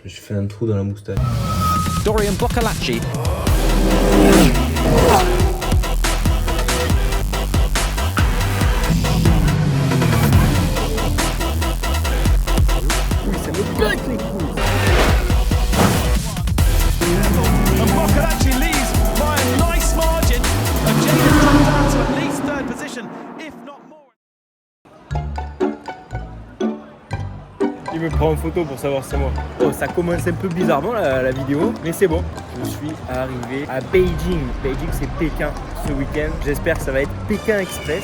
Je me suis fait un trou dans la moustache. Dorian Boccolacci. Oui, ça me pète les couilles. And Boccolacci leads by a nice margin. And Jacob dropped down to at least third position, if not more. Il me prend en photo pour savoir si c'est moi. Oh, ça commence un peu bizarrement la vidéo, mais c'est bon. Je suis arrivé à Beijing. Beijing, c'est Pékin ce week-end. J'espère que ça va être Pékin Express.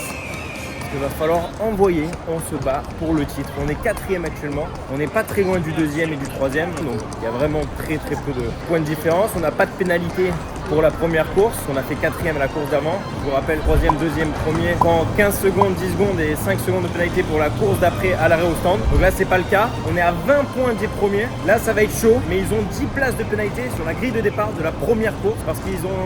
Il va falloir envoyer, on se bat pour le titre. On est 4e actuellement, on n'est pas très loin du 2e et du 3e, donc il y a vraiment très peu de points de différence. On n'a pas de pénalité pour la première course, on a fait 4e à la course d'avant. Je vous rappelle, 3e, 2e, 1er, prend 15 secondes, 10 secondes et 5 secondes de pénalité pour la course d'après à l'arrêt au stand. Donc là c'est pas le cas, on est à 20 points des premiers. Là ça va être chaud, mais ils ont 10 places de pénalité sur la grille de départ de la première course parce qu'ils ont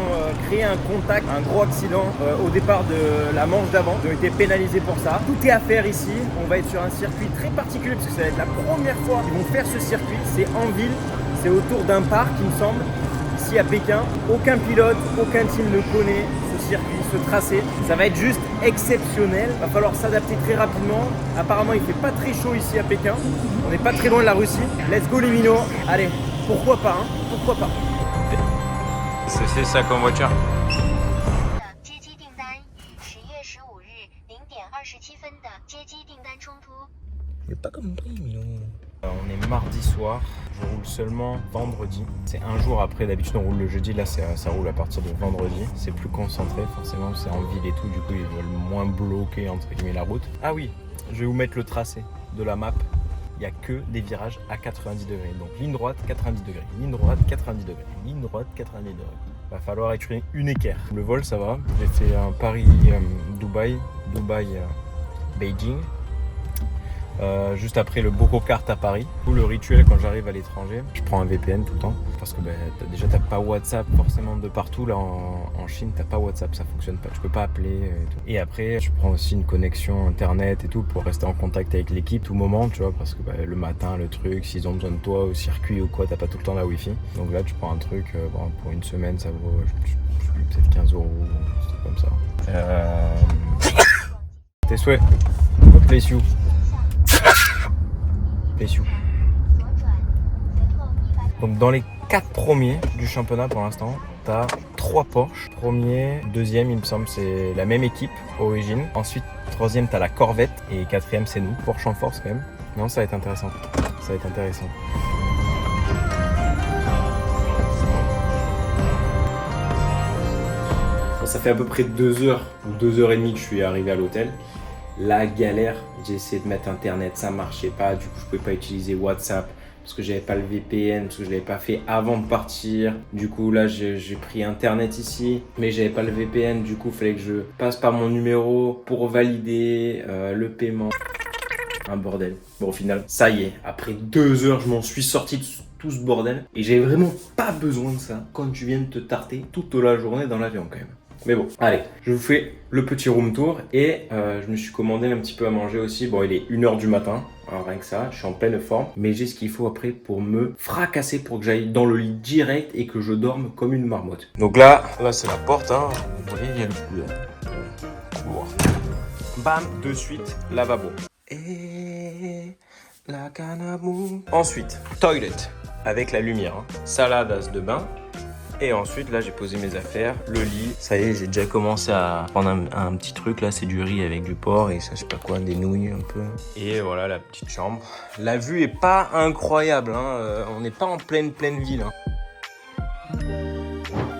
créé un contact, un gros accident au départ de la manche d'avant. Ils ont été pénalisés pour ça. Tout est à faire ici. On va être sur un circuit très particulier parce que ça va être la première fois qu'ils vont faire ce circuit. C'est en ville, c'est autour d'un parc il me semble. Ici à Pékin, aucun pilote, aucun team ne connaît ce circuit, ce tracé. Ça va être juste exceptionnel. Va falloir s'adapter très rapidement. Apparemment il fait pas très chaud ici à Pékin. On n'est pas très loin de la Russie. Let's go les minots. Allez, pourquoi pas hein, pourquoi pas. C'est ça comme voiture. Mais pas comme toi, Milo. On est mardi soir, je roule seulement vendredi. C'est un jour après, d'habitude on roule le jeudi, là ça roule à partir de vendredi. C'est plus concentré, forcément c'est en ville et tout, du coup ils veulent moins bloquer entre guillemets la route. Ah oui, je vais vous mettre le tracé de la map. Il n'y a que des virages à 90 degrés. Donc ligne droite, 90 degrés, ligne droite, 90 degrés, ligne droite, 90 degrés. Va falloir être une équerre. Le vol ça va, j'ai fait un Paris-Dubaï, Dubaï-Beijing. Juste après le Bococart à Paris. Tout le rituel quand j'arrive à l'étranger, je prends un VPN tout le temps parce que déjà t'as pas WhatsApp forcément de partout. Là en Chine t'as pas WhatsApp, ça fonctionne pas, tu peux pas appeler et tout. Et après je prends aussi une connexion internet et tout pour rester en contact avec l'équipe tout moment, tu vois, parce que le matin le truc, s'ils ont besoin de toi au circuit ou quoi, t'as pas tout le temps la wifi. Donc là tu prends un truc, pour une semaine ça vaut peut-être 15 €, un truc comme ça. Tes souhaits, God bless you. Donc dans les 4 premiers du championnat pour l'instant, tu as 3 Porsche. Premier, deuxième il me semble c'est la même équipe origine. Ensuite troisième tu as la Corvette et quatrième c'est nous. Porsche en force quand même. Non, ça va être intéressant. Ça va être intéressant. Bon, ça fait à peu près 2 heures ou 2h30 que je suis arrivé à l'hôtel. La galère, j'ai essayé de mettre internet, ça marchait pas, du coup je pouvais pas utiliser WhatsApp parce que j'avais pas le VPN, parce que je l'avais pas fait avant de partir. Du coup là j'ai pris internet ici, mais j'avais pas le VPN, du coup il fallait que je passe par mon numéro pour valider le paiement. Un bordel. Bon au final, ça y est, après 2 heures je m'en suis sorti de tout ce bordel et j'avais vraiment pas besoin de ça quand tu viens de te tarter toute la journée dans l'avion quand même. Mais bon, allez, je vous fais le petit room tour et je me suis commandé un petit peu à manger aussi. Bon, il est 1h du matin, alors rien que ça, je suis en pleine forme. Mais j'ai ce qu'il faut après pour me fracasser, pour que j'aille dans le lit direct et que je dorme comme une marmotte. Donc là c'est la porte, hein. Vous voyez, il y a le couloir. Bam, de suite, lavabo. Et la canabou. Ensuite, toilet, avec la lumière, hein. Salade as de bain. Et ensuite, là, j'ai posé mes affaires, le lit. Ça y est, j'ai déjà commencé à prendre un petit truc. Là, c'est du riz avec du porc et ça, je sais pas quoi, des nouilles un peu. Et voilà la petite chambre. La vue est pas incroyable, hein. On n'est pas en pleine ville. Hein.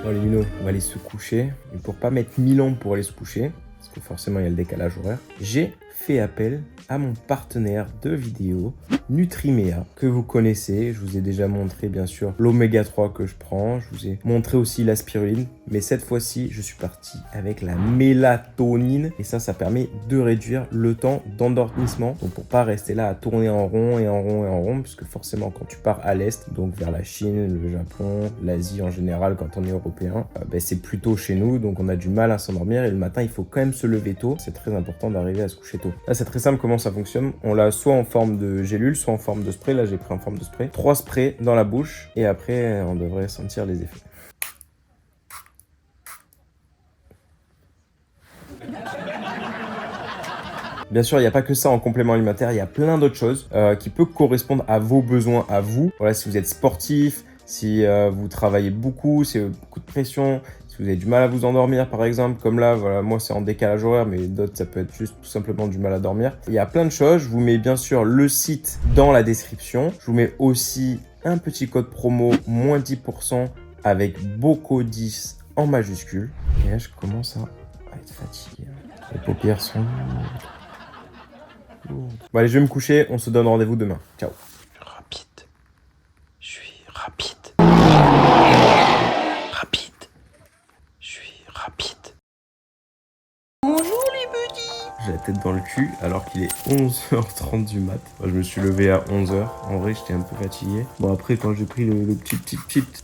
Bon, les minots, on va aller se coucher. Et pour pas mettre 1000 ans pour aller se coucher, parce que forcément, il y a le décalage horaire, j'ai fait appel à mon partenaire de vidéo, Nutrimea, que vous connaissez. Je vous ai déjà montré bien sûr l'oméga 3 que je prends. Je vous ai montré aussi la spiruline. Mais cette fois-ci, je suis parti avec la mélatonine. Et ça permet de réduire le temps d'endormissement. Donc pour pas rester là à tourner en rond et en rond et en rond. Puisque forcément, quand tu pars à l'est, donc vers la Chine, le Japon, l'Asie en général, quand on est européen, c'est plutôt chez nous. Donc on a du mal à s'endormir. Et le matin, il faut quand même se lever tôt. C'est très important d'arriver à se coucher tôt. niveau. Là, c'est très simple comment ça fonctionne. On l'a soit en forme de gélule, soit en forme de spray. Là, j'ai pris en forme de spray. 3 sprays dans la bouche et après, on devrait sentir les effets. Bien sûr, il n'y a pas que ça en complément alimentaire, il y a plein d'autres choses qui peuvent correspondre à vos besoins, à vous. Voilà, si vous êtes sportif, si vous travaillez beaucoup, si vous avez beaucoup de pression, si vous avez du mal à vous endormir par exemple, comme là, voilà, moi c'est en décalage horaire, mais d'autres ça peut être juste tout simplement du mal à dormir. Il y a plein de choses, je vous mets bien sûr le site dans la description. Je vous mets aussi un petit code promo, moins 10% avec BOCO10 en majuscule. Et là, je commence à être fatigué. Les paupières sont lourdes. Bon allez, je vais me coucher, on se donne rendez-vous demain. Ciao. Rapide. Je suis rapide. Rapide. Je suis rapide. J'ai la tête dans le cul alors qu'il est 11h30 du mat. Moi, je me suis levé à 11h. En vrai, j'étais un peu fatigué. Bon, après, quand j'ai pris le petit,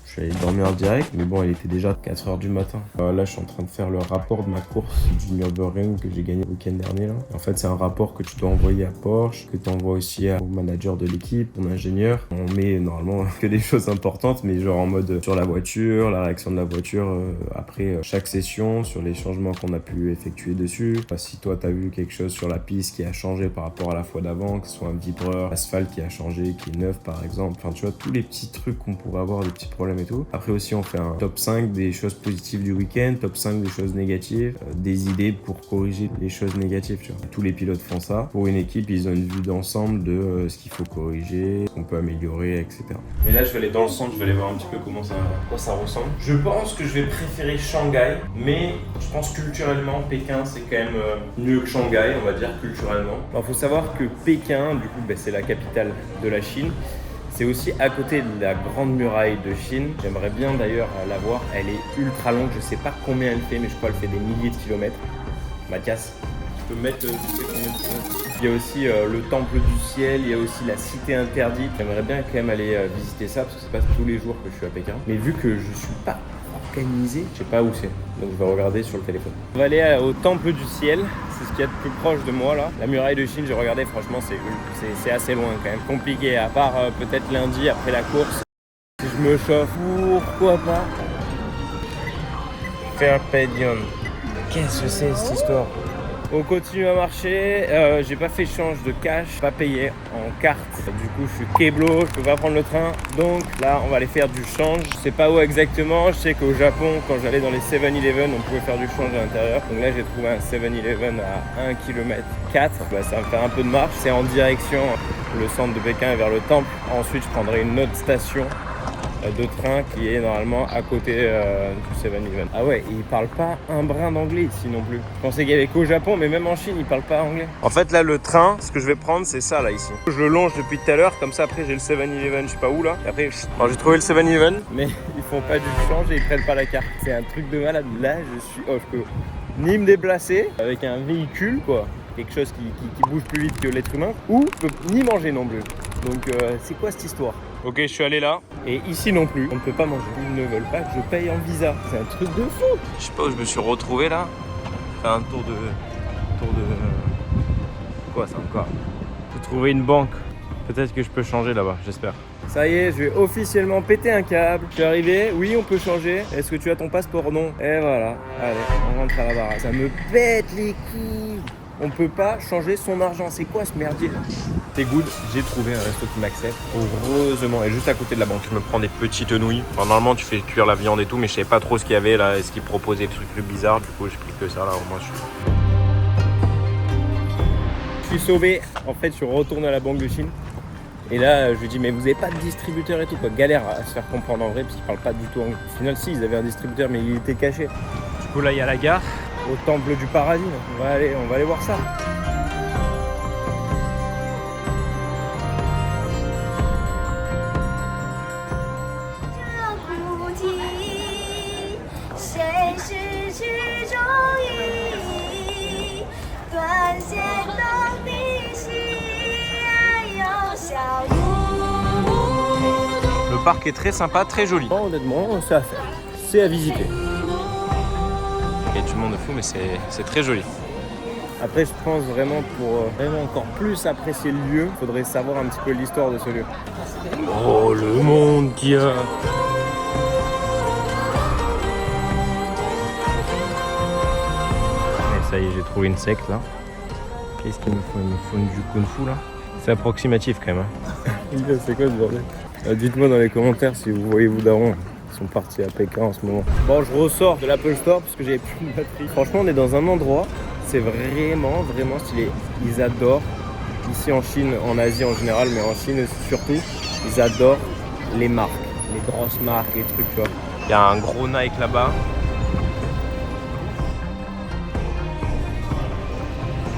je suis allé dormir direct. Mais bon, il était déjà 4h du matin. Là, je suis en train de faire le rapport de ma course du Nürburgring que j'ai gagné le week-end dernier. Là. En fait, c'est un rapport que tu dois envoyer à Porsche, que tu envoies aussi au manager de l'équipe, ton ingénieur. On met normalement que des choses importantes, mais genre en mode sur la voiture, la réaction de la voiture après chaque session, sur les changements qu'on a pu effectuer dessus. Si toi, tu as vu quelque chose sur la piste qui a changé par rapport à la fois d'avant, que ce soit un vibreur, l'asphalte qui a changé, qui est neuf par exemple. Enfin, tu vois, tous les petits trucs qu'on pourrait avoir, des petits problèmes et tout. Après aussi, on fait un top 5 des choses positives du week-end, top 5 des choses négatives, des idées pour corriger les choses négatives, tu vois. Tous les pilotes font ça. Pour une équipe, ils ont une vue d'ensemble de ce qu'il faut corriger, ce qu'on peut améliorer, etc. Et là, je vais aller dans le centre, je vais aller voir un petit peu comment ça ressemble. Je pense que je vais préférer Shanghai, mais je pense culturellement, Pékin, c'est quand même mieux que Shanghai, on va dire, culturellement. Alors, faut savoir que Pékin, du coup, c'est la capitale de la Chine. C'est aussi à côté de la grande muraille de Chine. J'aimerais bien d'ailleurs la voir. Elle est ultra longue, je sais pas combien elle fait, mais je crois qu'elle fait des milliers de kilomètres. Mathias, tu peux mettre tu sais combien de kilomètres. Il y a aussi le temple du ciel, il y a aussi la cité interdite. J'aimerais bien quand même aller visiter ça, parce que c'est pas tous les jours que je suis à Pékin. Mais vu que je suis pas organisé, je sais pas où c'est, donc je vais regarder sur le téléphone. On va aller au temple du ciel, c'est ce qu'il y a de plus proche de moi là. La muraille de Chine, j'ai regardé, franchement c'est assez loin quand même, compliqué, à part peut-être lundi après la course. Si je me chauffe, pourquoi pas. Carpe diem. Qu'est-ce que c'est cette histoire? On continue à marcher, j'ai pas fait change de cash, pas payé en carte. Du coup, je suis keblo, je peux pas prendre le train. Donc là, on va aller faire du change. Je sais pas où exactement, je sais qu'au Japon, quand j'allais dans les 7-Eleven, on pouvait faire du change à l'intérieur. Donc là, j'ai trouvé un 7-Eleven à 1 km 4. Bah, ça va me faire un peu de marche. C'est en direction le centre de Pékin et vers le temple. Ensuite, je prendrai une autre station de train qui est normalement à côté du 7-Eleven. Ah ouais, ils parlent pas un brin d'anglais ici non plus. Je pensais qu'il y avait qu'au Japon, mais même en Chine, ils parlent pas anglais. En fait, là, le train, ce que je vais prendre, c'est ça, là, ici. Je le longe depuis tout à l'heure, comme ça, après, j'ai le 7-Eleven, je sais pas où, là. Et après, j'ai trouvé le 7-Eleven, mais ils font pas du change et ils prennent pas la carte. C'est un truc de malade. Là, je peux ni me déplacer avec un véhicule, quoi. Quelque chose qui bouge plus vite que l'être humain, ou je peux ni manger non plus. Donc, c'est quoi cette histoire? Ok, je suis allé là. Et ici non plus, on ne peut pas manger. Ils ne veulent pas que je paye en visa. C'est un truc de fou. Je sais pas où je me suis retrouvé là. Faire un tour de... Quoi ça encore? J'ai trouvé une banque. Peut-être que je peux changer là-bas, j'espère. Ça y est, je vais officiellement péter un câble. Je suis arrivé, oui, on peut changer. Est-ce que tu as ton passeport? Non. Et voilà. Allez, on rentre à la baraque. Ça me pète les couilles. On peut pas changer son argent. C'est quoi ce merdier? C'est good, j'ai trouvé un resto qui m'accepte. Heureusement, et juste à côté de la banque. Je me prends des petites nouilles. Enfin, normalement, tu fais cuire la viande et tout, mais je savais pas trop ce qu'il y avait là. Est-ce qu'ils proposaient des trucs plus bizarres? Du coup, j'ai pris que ça là. Au moins, Je suis sauvé. En fait, je suis retourné à la Banque de Chine. Et là, je lui dis, mais vous avez pas de distributeur et tout, quoi. Galère à se faire comprendre en vrai, parce qu'ils parlent pas du tout anglais. Au final, si, ils avaient un distributeur, mais il était caché. Du coup, là, il y a la gare, au temple du paradis. On va aller voir ça. le parc est très sympa, très joli. Honnêtement, c'est à faire. C'est à visiter. Il y a du monde de fou, mais c'est très joli. Après, je pense vraiment pour vraiment encore plus apprécier le lieu, il faudrait savoir un petit peu l'histoire de ce lieu. Oh, le monde qu'il y a. Et ça y est, j'ai trouvé une secte là. Qu'est-ce qu'il me faut? Il me faut du kung fu là. C'est approximatif quand même. C'est quoi ce bordel? Dites-moi dans les commentaires si vous voyez vos darons. Ils sont partis à Pékin en ce moment. Bon, je ressors de l'Apple Store parce que j'avais plus de batterie. Franchement, on est dans un endroit, c'est vraiment stylé. Ils adorent, ici en Chine, en Asie en général, mais en Chine surtout, ils adorent les marques, les grosses marques, les trucs, tu vois. Il y a un gros Nike là-bas.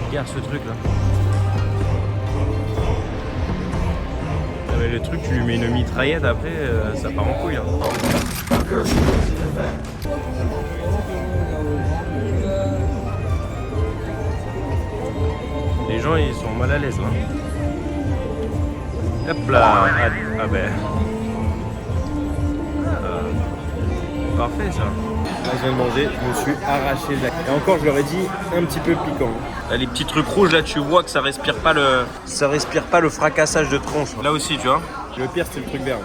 Regarde ce truc là. Ah mais le truc, tu lui mets une mitraillette après, ça part en couille. Hein. Les gens ils sont mal à l'aise là. Hop là. Ah ben. Parfait ça. Là, je viens de manger, je me suis arraché la... Et encore, je leur ai dit, un petit peu piquant. Là, les petits trucs rouges là, tu vois que ça respire pas le fracassage de tronche. Là aussi, tu vois. Le pire, c'est le truc vert.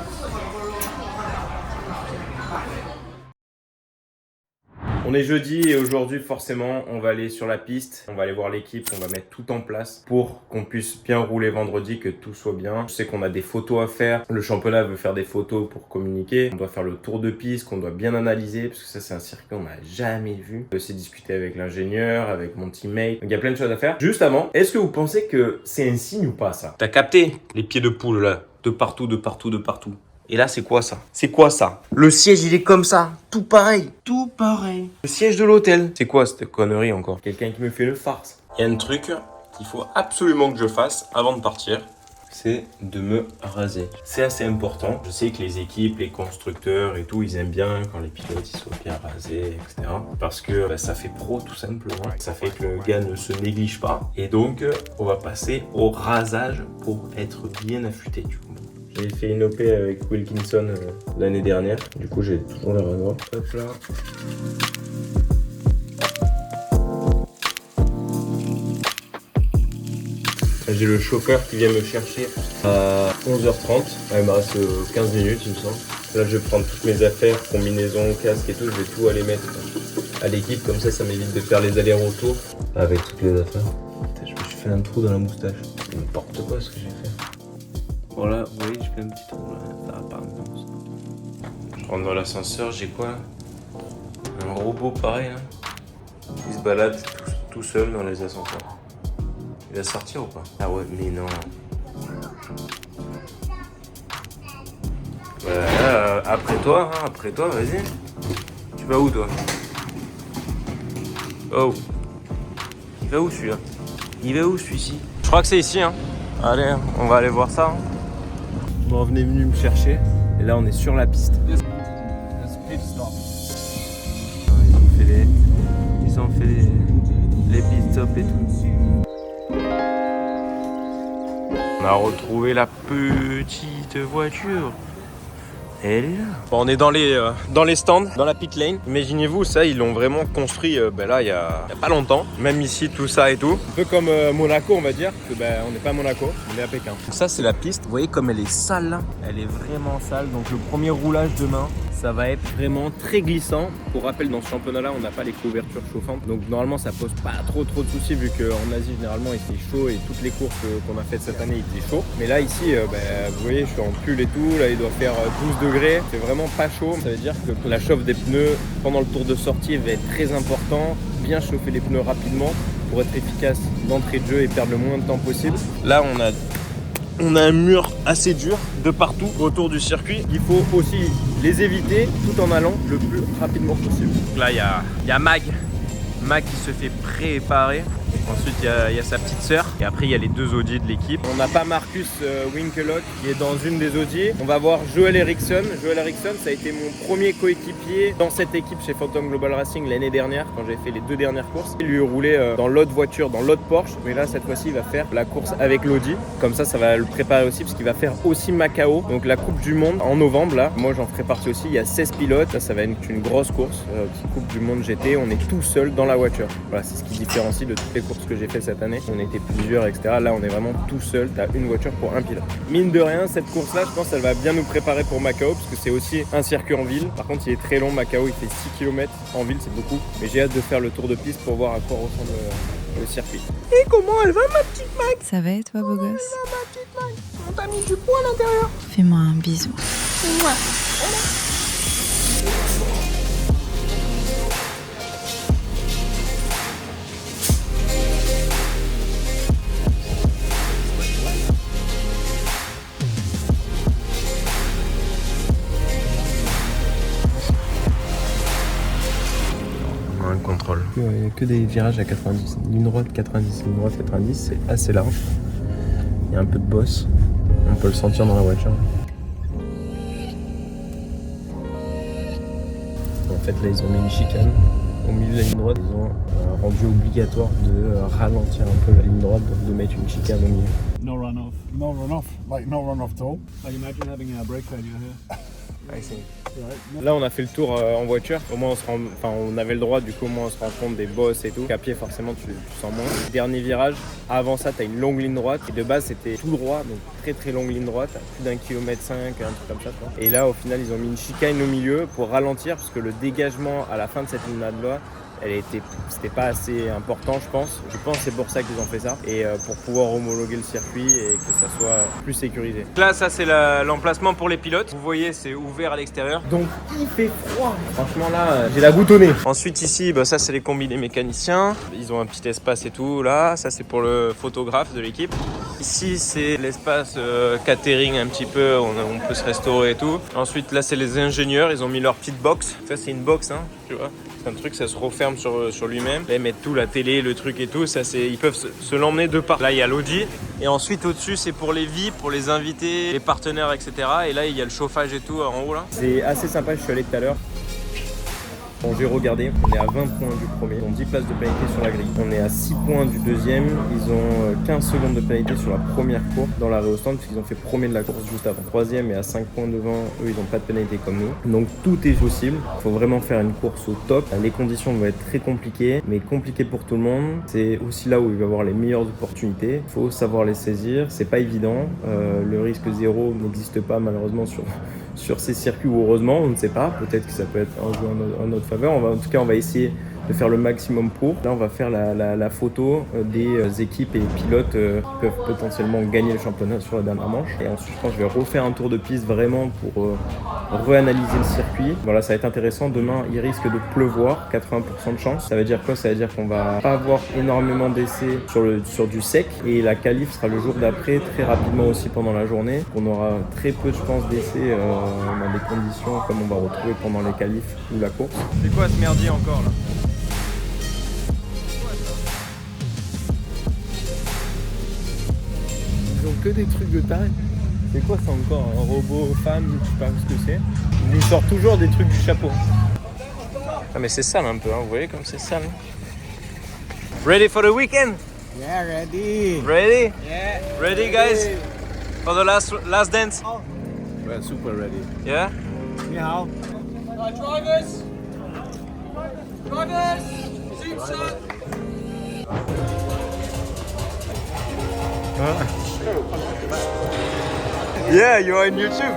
On est jeudi et aujourd'hui, forcément, on va aller sur la piste. On va aller voir l'équipe, on va mettre tout en place pour qu'on puisse bien rouler vendredi, que tout soit bien. Je sais qu'on a des photos à faire. Le championnat veut faire des photos pour communiquer. On doit faire le tour de piste qu'on doit bien analyser parce que ça, c'est un circuit qu'on n'a jamais vu. On peut aussi discuter avec l'ingénieur, avec mon teammate. Donc, il y a plein de choses à faire. Juste avant, est-ce que vous pensez que c'est un signe ou pas ça? T'as capté les pieds de poule là, de partout, de partout, de partout. Et là, c'est quoi ça? C'est quoi ça? Le siège, il est comme ça. Tout pareil. Tout pareil. Le siège de l'hôtel. C'est quoi cette connerie encore? Quelqu'un qui me fait le farce. Il y a un truc qu'il faut absolument que je fasse avant de partir. C'est de me raser. C'est assez important. Je sais que les équipes, les constructeurs et tout, ils aiment bien quand les pilotes ils soient bien rasés, etc. Parce que ça fait pro tout simplement. Ça fait que le gars ne se néglige pas. Et donc, on va passer au rasage pour être bien affûté du coup. J'ai fait une OP avec Wilkinson l'année dernière. Du coup, j'ai toujours le rasoir. Hop là. J'ai le chauffeur qui vient me chercher à 11h30. Il me reste 15 minutes, il me semble. Là, je vais prendre toutes mes affaires, combinaisons, casque et tout. Je vais tout aller mettre à l'équipe. Comme ça m'évite de faire les allers-retours avec toutes les affaires. Putain, je me suis fait un trou dans la moustache. C'est n'importe quoi ce que j'ai fait. Voilà, vous voyez, je fais un petit trou là. Ça va pas maintenant. Je rentre dans l'ascenseur, j'ai quoi? Un robot pareil là. Il se balade tout seul dans les ascenseurs. Il va sortir ou pas? Ah ouais, mais non. Voilà, après toi, vas-y. Tu vas où toi? Oh. Il va où celui-là? Il va où celui-ci? Je crois que c'est ici, hein. Allez, on va aller voir ça. Hein. Bon, venez venu me chercher. Et là, on est sur la piste. Ils ont fait les pit stops et tout. On a retrouvé la petite voiture. Elle est là. Bon, on est dans les stands, dans la pit lane. Imaginez-vous, ça, ils l'ont vraiment construit là, il y a pas longtemps. Même ici, tout ça et tout. Un peu comme Monaco, on va dire. Que, on n'est pas à Monaco, on est à Pékin. Donc ça, c'est la piste. Vous voyez comme elle est sale là? Elle est vraiment sale. Donc le premier roulage demain, ça va être vraiment très glissant. Pour rappel, dans ce championnat-là, on n'a pas les couvertures chauffantes. Donc normalement, ça pose pas trop de soucis vu qu'en Asie, généralement, il fait chaud et toutes les courses qu'on a faites cette année, il fait chaud. Mais là, ici, vous voyez, je suis en pull et tout. Là, il doit faire 12 degrés. C'est vraiment pas chaud. Ça veut dire que la chauffe des pneus pendant le tour de sortie va être très important. Bien chauffer les pneus rapidement pour être efficace d'entrée de jeu et perdre le moins de temps possible. Là, on a un mur assez dur de partout autour du circuit. Il faut aussi les éviter tout en allant le plus rapidement possible. Donc là, il y a Mag qui se fait préparer. Ensuite, il y a sa petite sœur. Et après, il y a les deux Audi de l'équipe. On n'a pas Marcus Winkelock qui est dans une des Audi. On va voir Joel Eriksson. Joel Eriksson, ça a été mon premier coéquipier dans cette équipe chez Phantom Global Racing l'année dernière, quand j'ai fait les 2 dernières courses. Il lui roulait dans l'autre voiture, dans l'autre Porsche. Mais là, cette fois-ci, il va faire la course avec l'Audi. Comme ça va le préparer aussi, parce qu'il va faire aussi Macao. Donc la Coupe du Monde en novembre, là. Moi, j'en ferai partie aussi. Il y a 16 pilotes. Ça va être une grosse course. Coupe du Monde GT. On est tout seul dans la la voiture. Voilà, c'est ce qui différencie de toutes les courses que j'ai fait cette année. On était plusieurs, etc. Là, on est vraiment tout seul. Tu as une voiture pour un pilote. Mine de rien, cette course-là, je pense, elle va bien nous préparer pour Macao parce que c'est aussi un circuit en ville. Par contre, il est très long. Macao, il fait 6 km en ville, c'est beaucoup. Mais j'ai hâte de faire le tour de piste pour voir à quoi ressemble le circuit. Et comment elle va, ma petite Mac? Ça va et toi, beau gosse? Ça va, ma petite Mac? On t'a mis du poids à l'intérieur. Fais-moi un bisou. Un contrôle. Il n'y a que des virages à 90. Ligne droite 90, ligne droite 90, c'est assez large. Il y a un peu de bosse. On peut le sentir dans la voiture. En fait, là, ils ont mis une chicane au milieu de la ligne droite. Ils ont rendu obligatoire de ralentir un peu la ligne droite, donc de mettre une chicane au milieu. No runoff. No runoff. Like no runoff at all. Like imagine having a brake failure here. Là, on a fait le tour en voiture. Au moins, on avait le droit, du coup, au moins, on se rend compte des bosses et tout. À pied, forcément, tu sens moins. Dernier virage, avant ça, tu as une longue ligne droite. Et de base, c'était tout droit, donc très très longue ligne droite, plus d'1,5 km, un truc comme ça. Quoi. Et là, au final, ils ont mis une chicane au milieu pour ralentir, parce que le dégagement à la fin de cette ligne-là, c'était pas assez important, je pense. Je pense que c'est pour ça qu'ils ont fait ça. Et pour pouvoir homologuer le circuit et que ça soit plus sécurisé. Là, ça, c'est l'emplacement pour les pilotes. Vous voyez, c'est ouvert à l'extérieur. Donc, il fait froid. Franchement, là, j'ai la goutte au nez. Ensuite, ici, ça, c'est les combis des mécaniciens. Ils ont un petit espace et tout. Là, ça, c'est pour le photographe de l'équipe. Ici, c'est l'espace catering un petit peu. On peut se restaurer et tout. Ensuite, là, c'est les ingénieurs. Ils ont mis leur petite box. Ça, c'est une box, hein, tu vois. C'est un truc, ça se referme sur lui-même. Là, ils mettent tout, la télé, le truc et tout. Ça, ils peuvent se l'emmener de part. Là, il y a l'Audi. Et ensuite, au-dessus, c'est pour les VIP, pour les invités, les partenaires, etc. Et là, il y a le chauffage et tout en haut, là. C'est assez sympa. Je suis allé tout à l'heure. Bon, j'ai regardé, on est à 20 points du premier, ils ont 10 places de pénalité sur la grille. On est à 6 points du deuxième, ils ont 15 secondes de pénalité sur la première course dans l'arrêt au stand, puisqu'ils ont fait premier de la course juste avant. Troisième est à 5 points devant, eux ils n'ont pas de pénalité comme nous. Donc tout est possible, il faut vraiment faire une course au top. Les conditions vont être très compliquées, mais compliquées pour tout le monde. C'est aussi là où il va y avoir les meilleures opportunités. Il faut savoir les saisir, c'est pas évident. Le risque zéro n'existe pas malheureusement sur ces circuits, ou heureusement, on ne sait pas. Peut-être que ça peut être un jeu en notre faveur. En tout cas, on va essayer de faire le maximum pour. Là, on va faire la photo des équipes et pilotes qui peuvent potentiellement gagner le championnat sur la dernière manche. Et ensuite, je pense que je vais refaire un tour de piste vraiment pour réanalyser le circuit. Voilà, ça va être intéressant. Demain, il risque de pleuvoir, 80% de chance. Ça veut dire quoi? Ça veut dire qu'on va pas avoir énormément d'essais sur du sec. Et la qualif sera le jour d'après, très rapidement aussi pendant la journée. On aura très peu, je pense, d'essais dans des conditions comme on va retrouver pendant les qualifs ou la course. C'est quoi ce merdier encore là? Ils ont que des trucs de taré. C'est quoi ça encore? Un robot femme, je sais pas ce que c'est. Ils sortent toujours des trucs du chapeau. Ah mais c'est sale un peu, hein. Vous voyez comme c'est sale. Ready for the weekend? Yeah, ready. Ready? Yeah. Ready guys? For the last dance? We're super ready. Yeah? Yeah. Drivers! Drivers! Zoom shot! Yeah, you are on YouTube.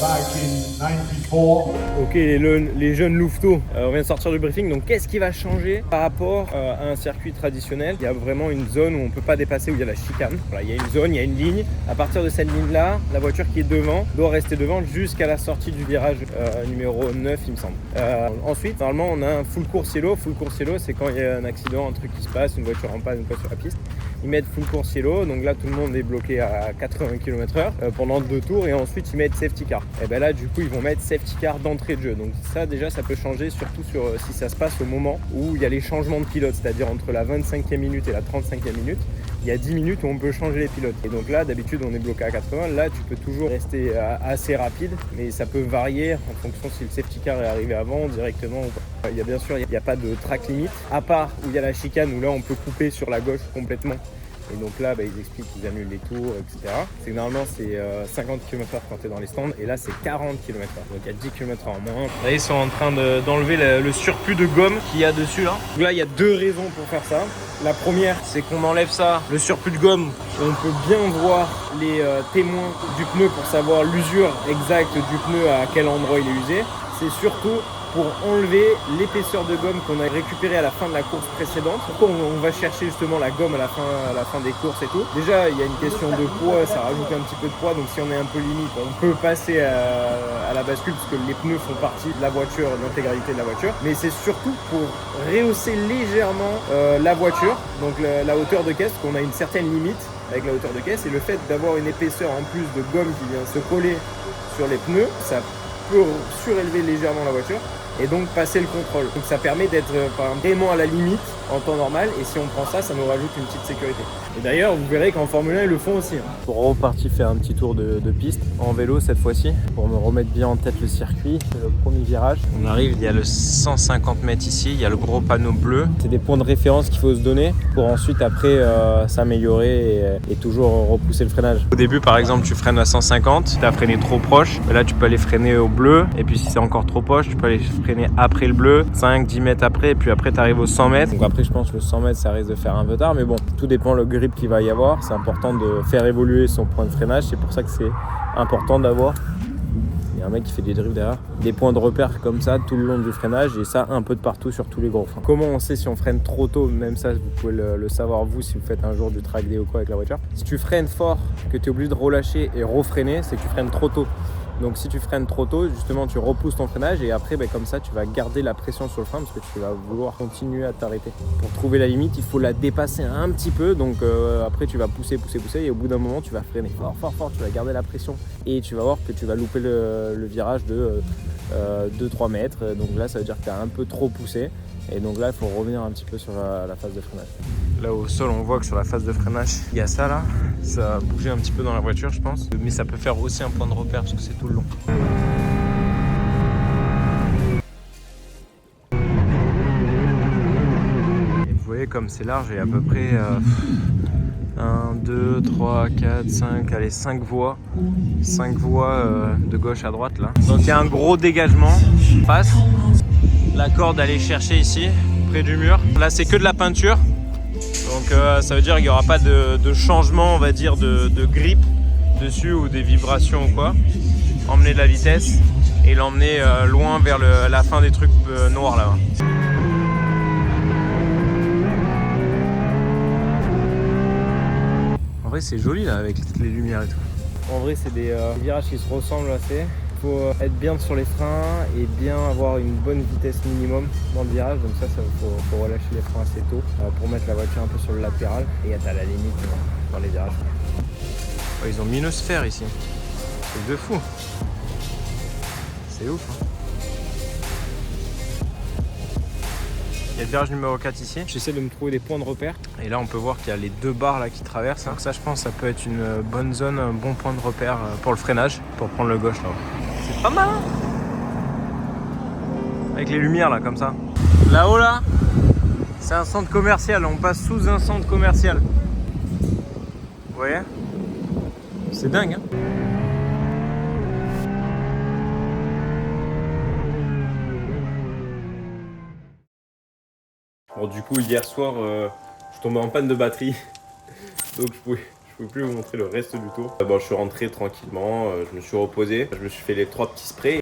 Back in 94. Ok, les jeunes louveteaux, on vient de sortir du briefing. Donc qu'est-ce qui va changer par rapport à un circuit traditionnel? Il y a vraiment une zone où on ne peut pas dépasser, où il y a la chicane. Voilà, il y a une zone, il y a une ligne. À partir de cette ligne-là, la voiture qui est devant doit rester devant jusqu'à la sortie du virage numéro 9, il me semble. Ensuite, normalement, on a un full course yellow. Full course yellow, c'est quand il y a un accident, un truc qui se passe, une voiture en panne, une fois sur la piste. Ils mettent full course yellow, donc là tout le monde est bloqué à 80 km/h pendant 2 tours, et ensuite ils mettent safety car. Et ben là du coup ils vont mettre safety car d'entrée de jeu. Donc ça déjà ça peut changer, surtout si ça se passe au moment où il y a les changements de pilote, c'est-à-dire entre la 25e minute et la 35e minute. Il y a 10 minutes où on peut changer les pilotes. Et donc là, d'habitude, on est bloqué à 80. Là, tu peux toujours rester assez rapide, mais ça peut varier en fonction si le safety car est arrivé avant, directement ou pas. Il y a bien sûr, il n'y a pas de track limite, à part où il y a la chicane, où là, on peut couper sur la gauche complètement Et donc là, ils expliquent qu'ils annulent les tours, etc. C'est que normalement, c'est 50 km/h quand tu es dans les stands, et là, c'est 40 km/h. Donc il y a 10 km/h en moins. Là, ils sont en train d'enlever le surplus de gomme qu'il y a dessus là. Donc là, il y a deux raisons pour faire ça. La première, c'est qu'on enlève ça, le surplus de gomme, et on peut bien voir les témoins du pneu pour savoir l'usure exacte du pneu, à quel endroit il est usé. C'est surtout pour enlever l'épaisseur de gomme qu'on a récupérée à la fin de la course précédente. Pourquoi on va chercher justement la gomme à la fin des courses et tout. Déjà, il y a une question de poids, ça rajoute un petit peu de poids, donc si on est un peu limite, on peut passer à la bascule parce que les pneus font partie de la voiture, de l'intégralité de la voiture. Mais c'est surtout pour rehausser légèrement la voiture, donc la hauteur de caisse, qu'on a une certaine limite avec la hauteur de caisse, et le fait d'avoir une épaisseur en plus de gomme qui vient se coller sur les pneus, ça peut surélever légèrement la voiture et donc passer le contrôle. Donc ça permet d'être vraiment à la limite en temps normal, et si on prend ça, ça nous rajoute une petite sécurité. Et d'ailleurs, vous verrez qu'en Formule 1, ils le font aussi. Pour repartir faire un petit tour de piste en vélo cette fois-ci, pour me remettre bien en tête le circuit. C'est le premier virage. On arrive, il y a le 150 mètres ici, il y a le gros panneau bleu. C'est des points de référence qu'il faut se donner pour ensuite après s'améliorer et toujours repousser le freinage. Au début, par exemple, tu freines à 150, tu as freiné trop proche, là tu peux aller freiner au bleu, et puis si c'est encore trop proche, tu peux aller freiner après le bleu, 5-10 mètres après, et puis après tu arrives aux 100 mètres. Donc après, je pense que le 100 mètres, ça risque de faire un peu tard, mais bon, tout dépend le grip qu'il va y avoir. C'est important de faire évoluer son point de freinage, c'est pour ça que c'est important d'avoir, il y a un mec qui fait des drifts derrière, des points de repère comme ça tout le long du freinage, et ça un peu de partout sur tous les gros freins. Comment on sait si on freine trop tôt? Même ça, vous pouvez le savoir vous si vous faites un jour du track day ou quoi avec la voiture. Si tu freines fort, que tu es obligé de relâcher et refreiner, c'est que tu freines trop tôt. Donc si tu freines trop tôt, justement tu repousses ton freinage, et après comme ça tu vas garder la pression sur le frein parce que tu vas vouloir continuer à t'arrêter. Pour trouver la limite, il faut la dépasser un petit peu, donc après tu vas pousser, et au bout d'un moment tu vas freiner fort, tu vas garder la pression, et tu vas voir que tu vas louper le virage de 2-3 mètres. Donc là ça veut dire que tu as un peu trop poussé, et donc là il faut revenir un petit peu sur la phase de freinage. Là au sol, on voit que sur la phase de freinage, il y a ça là, ça a bougé un petit peu dans la voiture je pense, mais ça peut faire aussi un point de repère parce que c'est tout le long. Et vous voyez comme c'est large, et à peu près 1, 2, 3, 4, 5, allez 5 voies de gauche à droite là. Donc il y a un gros dégagement face, la corde à aller chercher ici, près du mur. Là c'est que de la peinture. Donc ça veut dire qu'il n'y aura pas de changement, on va dire, de grip dessus ou des vibrations ou quoi. Emmener de la vitesse et l'emmener loin vers la fin des trucs noirs là-bas. En vrai c'est joli là avec toutes les lumières et tout. En vrai c'est des virages qui se ressemblent assez. Il faut être bien sur les freins et bien avoir une bonne vitesse minimum dans le virage, donc ça faut relâcher les freins assez tôt pour mettre la voiture un peu sur le latéral et être à la limite dans les virages. Oh, ils ont mis une sphère ici, c'est de fou, c'est ouf hein. Il y a le virage numéro 4 ici. J'essaie de me trouver des points de repère. Et là, on peut voir qu'il y a les deux barres là qui traversent. Donc ça, je pense, ça peut être une bonne zone, un bon point de repère pour le freinage, pour prendre le gauche là. C'est pas mal hein, avec les lumières là, comme ça. Là-haut là, c'est un centre commercial. On passe sous un centre commercial. Vous voyez? C'est dingue hein. Bon, du coup, hier soir, je suis tombé en panne de batterie, donc je pouvais plus vous montrer le reste du tour. Bon, je suis rentré tranquillement, je me suis reposé, je me suis fait les 3 petits sprays.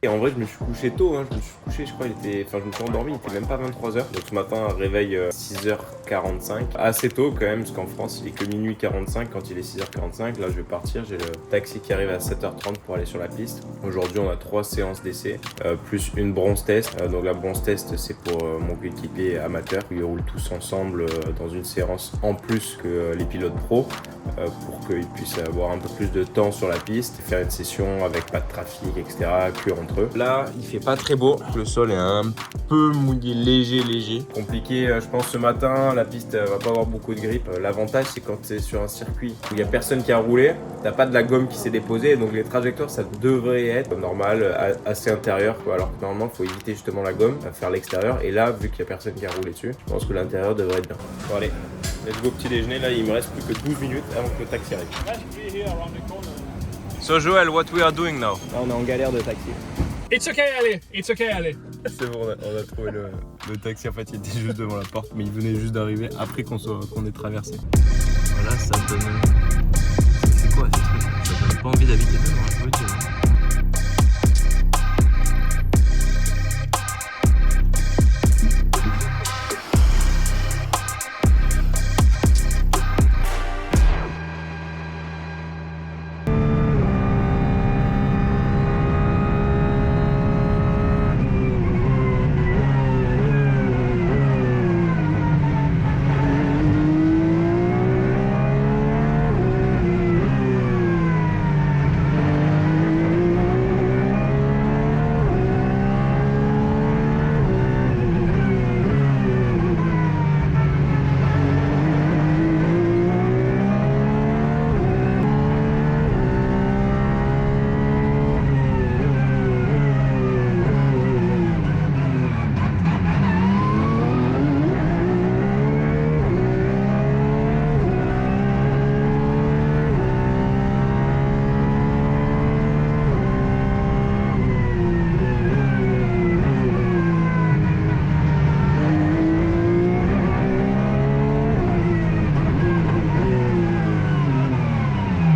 Et en vrai, je me suis couché tôt, hein. Je me suis couché, je crois, je me suis endormi, il était même pas 23h. Donc ce matin, réveil 6h45. Assez tôt quand même, parce qu'en France, il est que minuit 45 quand il est 6h45. Là, je vais partir, j'ai le taxi qui arrive à 7h30 pour aller sur la piste. Aujourd'hui, on a 3 séances d'essai, plus une bronze test. Donc la bronze test, c'est pour mon coéquipier amateur. Ils roulent tous ensemble dans une séance en plus que les pilotes pro, pour qu'ils puissent avoir un peu plus de temps sur la piste, faire une session avec pas de trafic, etc., que entre eux. Là, il fait pas très beau, le sol est un peu mouillé, léger. Compliqué, je pense, ce matin, la piste va pas avoir beaucoup de grip. L'avantage, c'est quand c'est sur un circuit où il y a personne qui a roulé, t'as pas de la gomme qui s'est déposée, donc les trajectoires, ça devrait être normal, assez intérieur, quoi. Alors que normalement, il faut éviter justement la gomme, faire l'extérieur, et là, vu qu'il y a personne qui a roulé dessus, je pense que l'intérieur devrait être bien. Bon, allez, Let's go petit déjeuner. Là, il me reste plus que 12 minutes avant que le taxi arrive. So Joël, what we are doing now? Là, on est en galère de taxi. It's okay, Ali. It's okay, Ali. C'est bon, on a trouvé le taxi. En fait, il était juste devant la porte, mais il venait juste d'arriver après qu'on ait traversé. Voilà, ça donne. C'est quoi ce truc? Ça donne pas envie d'habiter dedans, je peux le dire.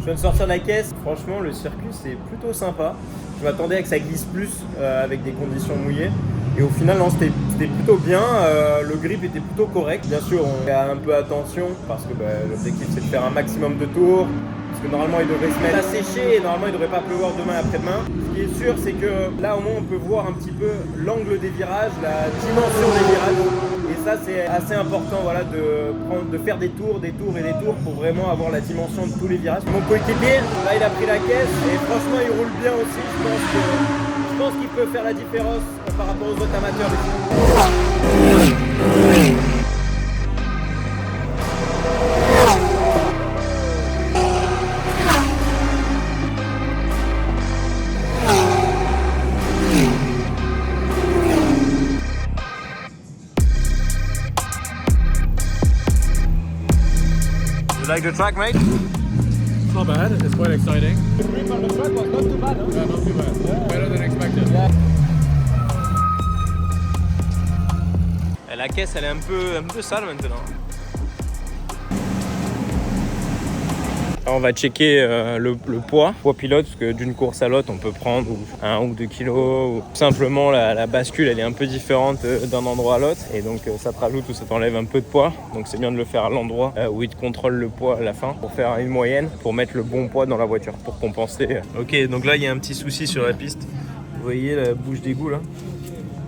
Je viens de sortir de la caisse, franchement le circuit c'est plutôt sympa. Je m'attendais à que ça glisse plus avec des conditions mouillées. Et au final non, c'était plutôt bien, le grip était plutôt correct. Bien sûr on fait un peu attention parce que l'objectif c'est de faire un maximum de tours. Parce que normalement il devrait se mettre à sécher et normalement il ne devrait pas pleuvoir demain après-demain. Ce qui est sûr c'est que là au moins on peut voir un petit peu l'angle des virages, la dimension des virages. Et ça c'est assez important voilà, de faire des tours pour vraiment avoir la dimension de tous les virages. Mon coéquipier, là il a pris la caisse et franchement il roule bien aussi. Je pense qu'il peut faire la différence par rapport aux autres amateurs ici. You like the track, mate? It's not bad. It's quite exciting. The grip on the track was not too bad, huh? Yeah, not too bad. Yeah. Better than expected. Yeah. Et la caisse, elle est un peu sale maintenant. On va checker le poids pilote, parce que d'une course à l'autre on peut prendre 1 ou 2 kilos, ou simplement la bascule elle est un peu différente d'un endroit à l'autre, et donc ça te rajoute ou ça t'enlève un peu de poids, donc c'est bien de le faire à l'endroit où il te contrôle le poids à la fin, pour faire une moyenne, pour mettre le bon poids dans la voiture, pour compenser. Ok, donc là il y a un petit souci sur la piste, vous voyez la bouche d'égout là,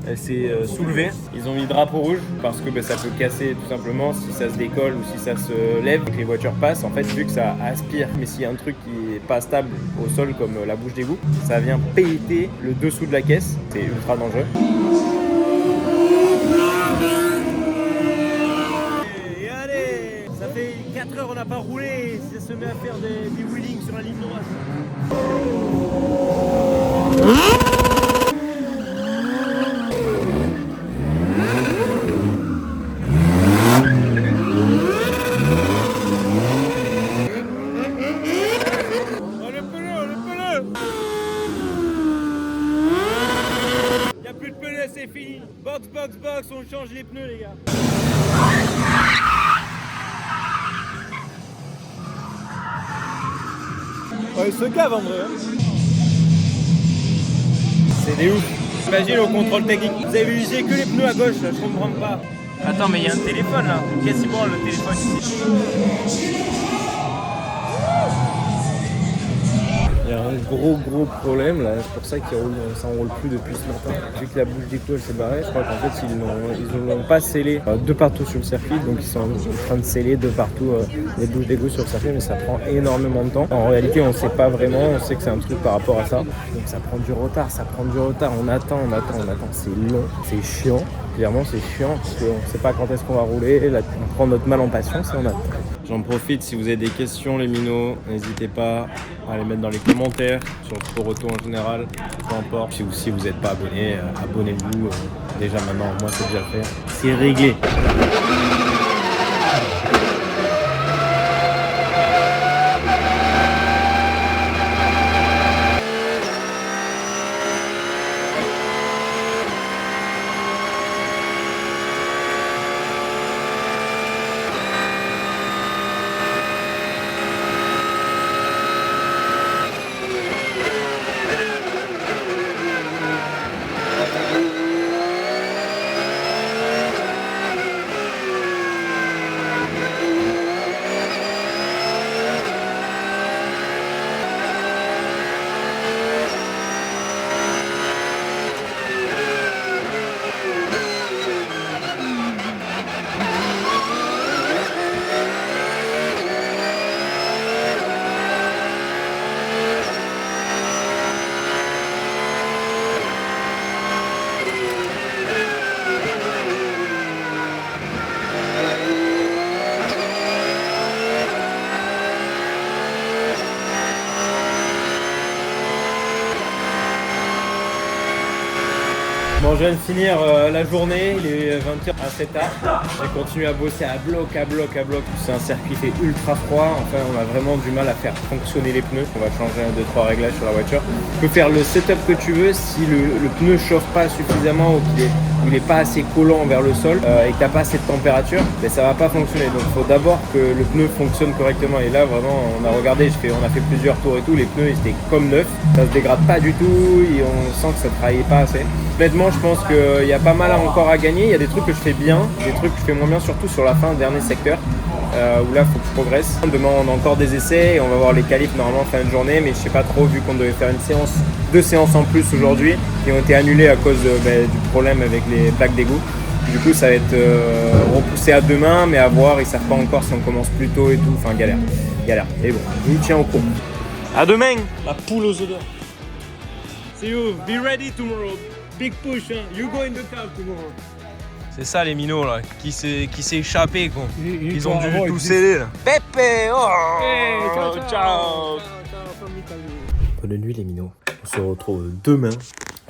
elle s'est soulevée. Ils ont mis drapeau rouge parce que ça peut casser tout simplement si ça se décolle ou si ça se lève et que les voitures passent. En fait, vu que ça aspire, mais s'il y a un truc qui est pas stable au sol comme la bouche d'égout, ça vient péter le dessous de la caisse. C'est ultra dangereux. Et allez, ça fait 4 heures on n'a pas roulé. Ça se met à faire des wheelings sur la ligne droite. C'est fini. Box, on change les pneus les gars. Ouais, il se cave en vrai. C'est des ouf. Imagine au contrôle technique. Vous avez utilisé que les pneus à gauche, là, je comprends pas. Attends, mais il y a un téléphone là. Qu'est-ce qu'il branle le téléphone ici? Il y a un gros problème là, c'est pour ça que ça enroule plus depuis ce matin. Vu que la bouche d'égout s'est barrée, je crois qu'en fait ils ne l'ont pas scellé de partout sur le circuit, donc ils sont en train de sceller de partout les bouches d'égout sur le circuit, mais ça prend énormément de temps. En réalité on ne sait pas vraiment, on sait que c'est un truc par rapport à ça. Donc ça prend du retard, on attend, c'est long, c'est chiant. Clairement c'est chiant parce qu'on ne sait pas quand est-ce qu'on va rouler, là, on prend notre mal en patience et on attend. J'en profite, si vous avez des questions les minots, n'hésitez pas à les mettre dans les commentaires sur le Sport Auto en général, peu importe. Si vous n'êtes pas abonné, abonnez-vous déjà maintenant, moi c'est déjà fait. C'est réglé. Bon, je viens de finir la journée, il est 20h assez tard. J'ai continué à bosser à bloc. C'est un circuit qui est ultra froid. Enfin, on a vraiment du mal à faire fonctionner les pneus. On va changer 2-3 réglages sur la voiture. Tu peux faire le setup que tu veux. Si le pneu chauffe pas suffisamment ou qu'il est pas assez collant vers le sol et que tu n'as pas assez de température, ben, ça va pas fonctionner. Donc il faut d'abord que le pneu fonctionne correctement. Et là, vraiment, on a regardé, on a fait plusieurs tours et tout. Les pneus, ils étaient comme neufs. Ça se dégrade pas du tout et on sent que ça travaillait pas assez. Honnêtement, je pense qu'il y a pas mal encore à gagner. Il y a des trucs que je fais bien, des trucs que je fais moins bien, surtout sur la fin, dernier secteur, où là, il faut que je progresse. Demain, on a encore des essais et on va voir les qualifs normalement fin de journée, mais je sais pas trop, vu qu'on devait faire deux séances en plus aujourd'hui, qui ont été annulées à cause du problème avec les plaques d'égout. Du coup, ça va être repoussé à demain, mais à voir, ils savent pas encore si on commence plus tôt et tout. Enfin, galère. Et bon, je vous tiens au courant. À demain, la poule aux odeurs. See you, be ready tomorrow. Big push, hein. You go in the car tomorrow. C'est ça les minots là, qui s'est échappé quoi. Ils ont dû tout sceller là. Pepe, oh hey, ciao. Bonne nuit les minots. On se retrouve demain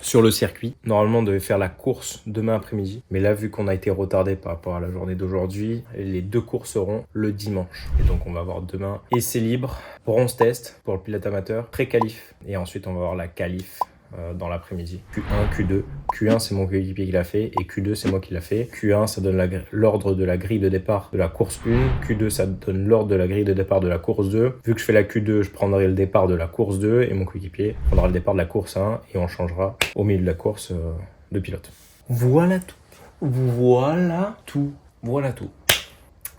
sur le circuit. Normalement, on devait faire la course demain après-midi. Mais là, vu qu'on a été retardé par rapport à la journée d'aujourd'hui, les 2 courses seront le dimanche. Et donc, on va voir demain essai libre, bronze test pour le pilote amateur, pré-qualif. Et ensuite, on va voir la qualif dans l'après-midi. Q1, Q2. Q1, c'est mon coéquipier qui l'a fait. Et Q2, c'est moi qui l'a fait. Q1, ça donne l'ordre de la grille de départ de la course 1. Q2, ça donne l'ordre de la grille de départ de la course 2. Vu que je fais la Q2, je prendrai le départ de la course 2. Et mon coéquipier prendra le départ de la course 1. Et on changera au milieu de la course de pilote. Voilà tout.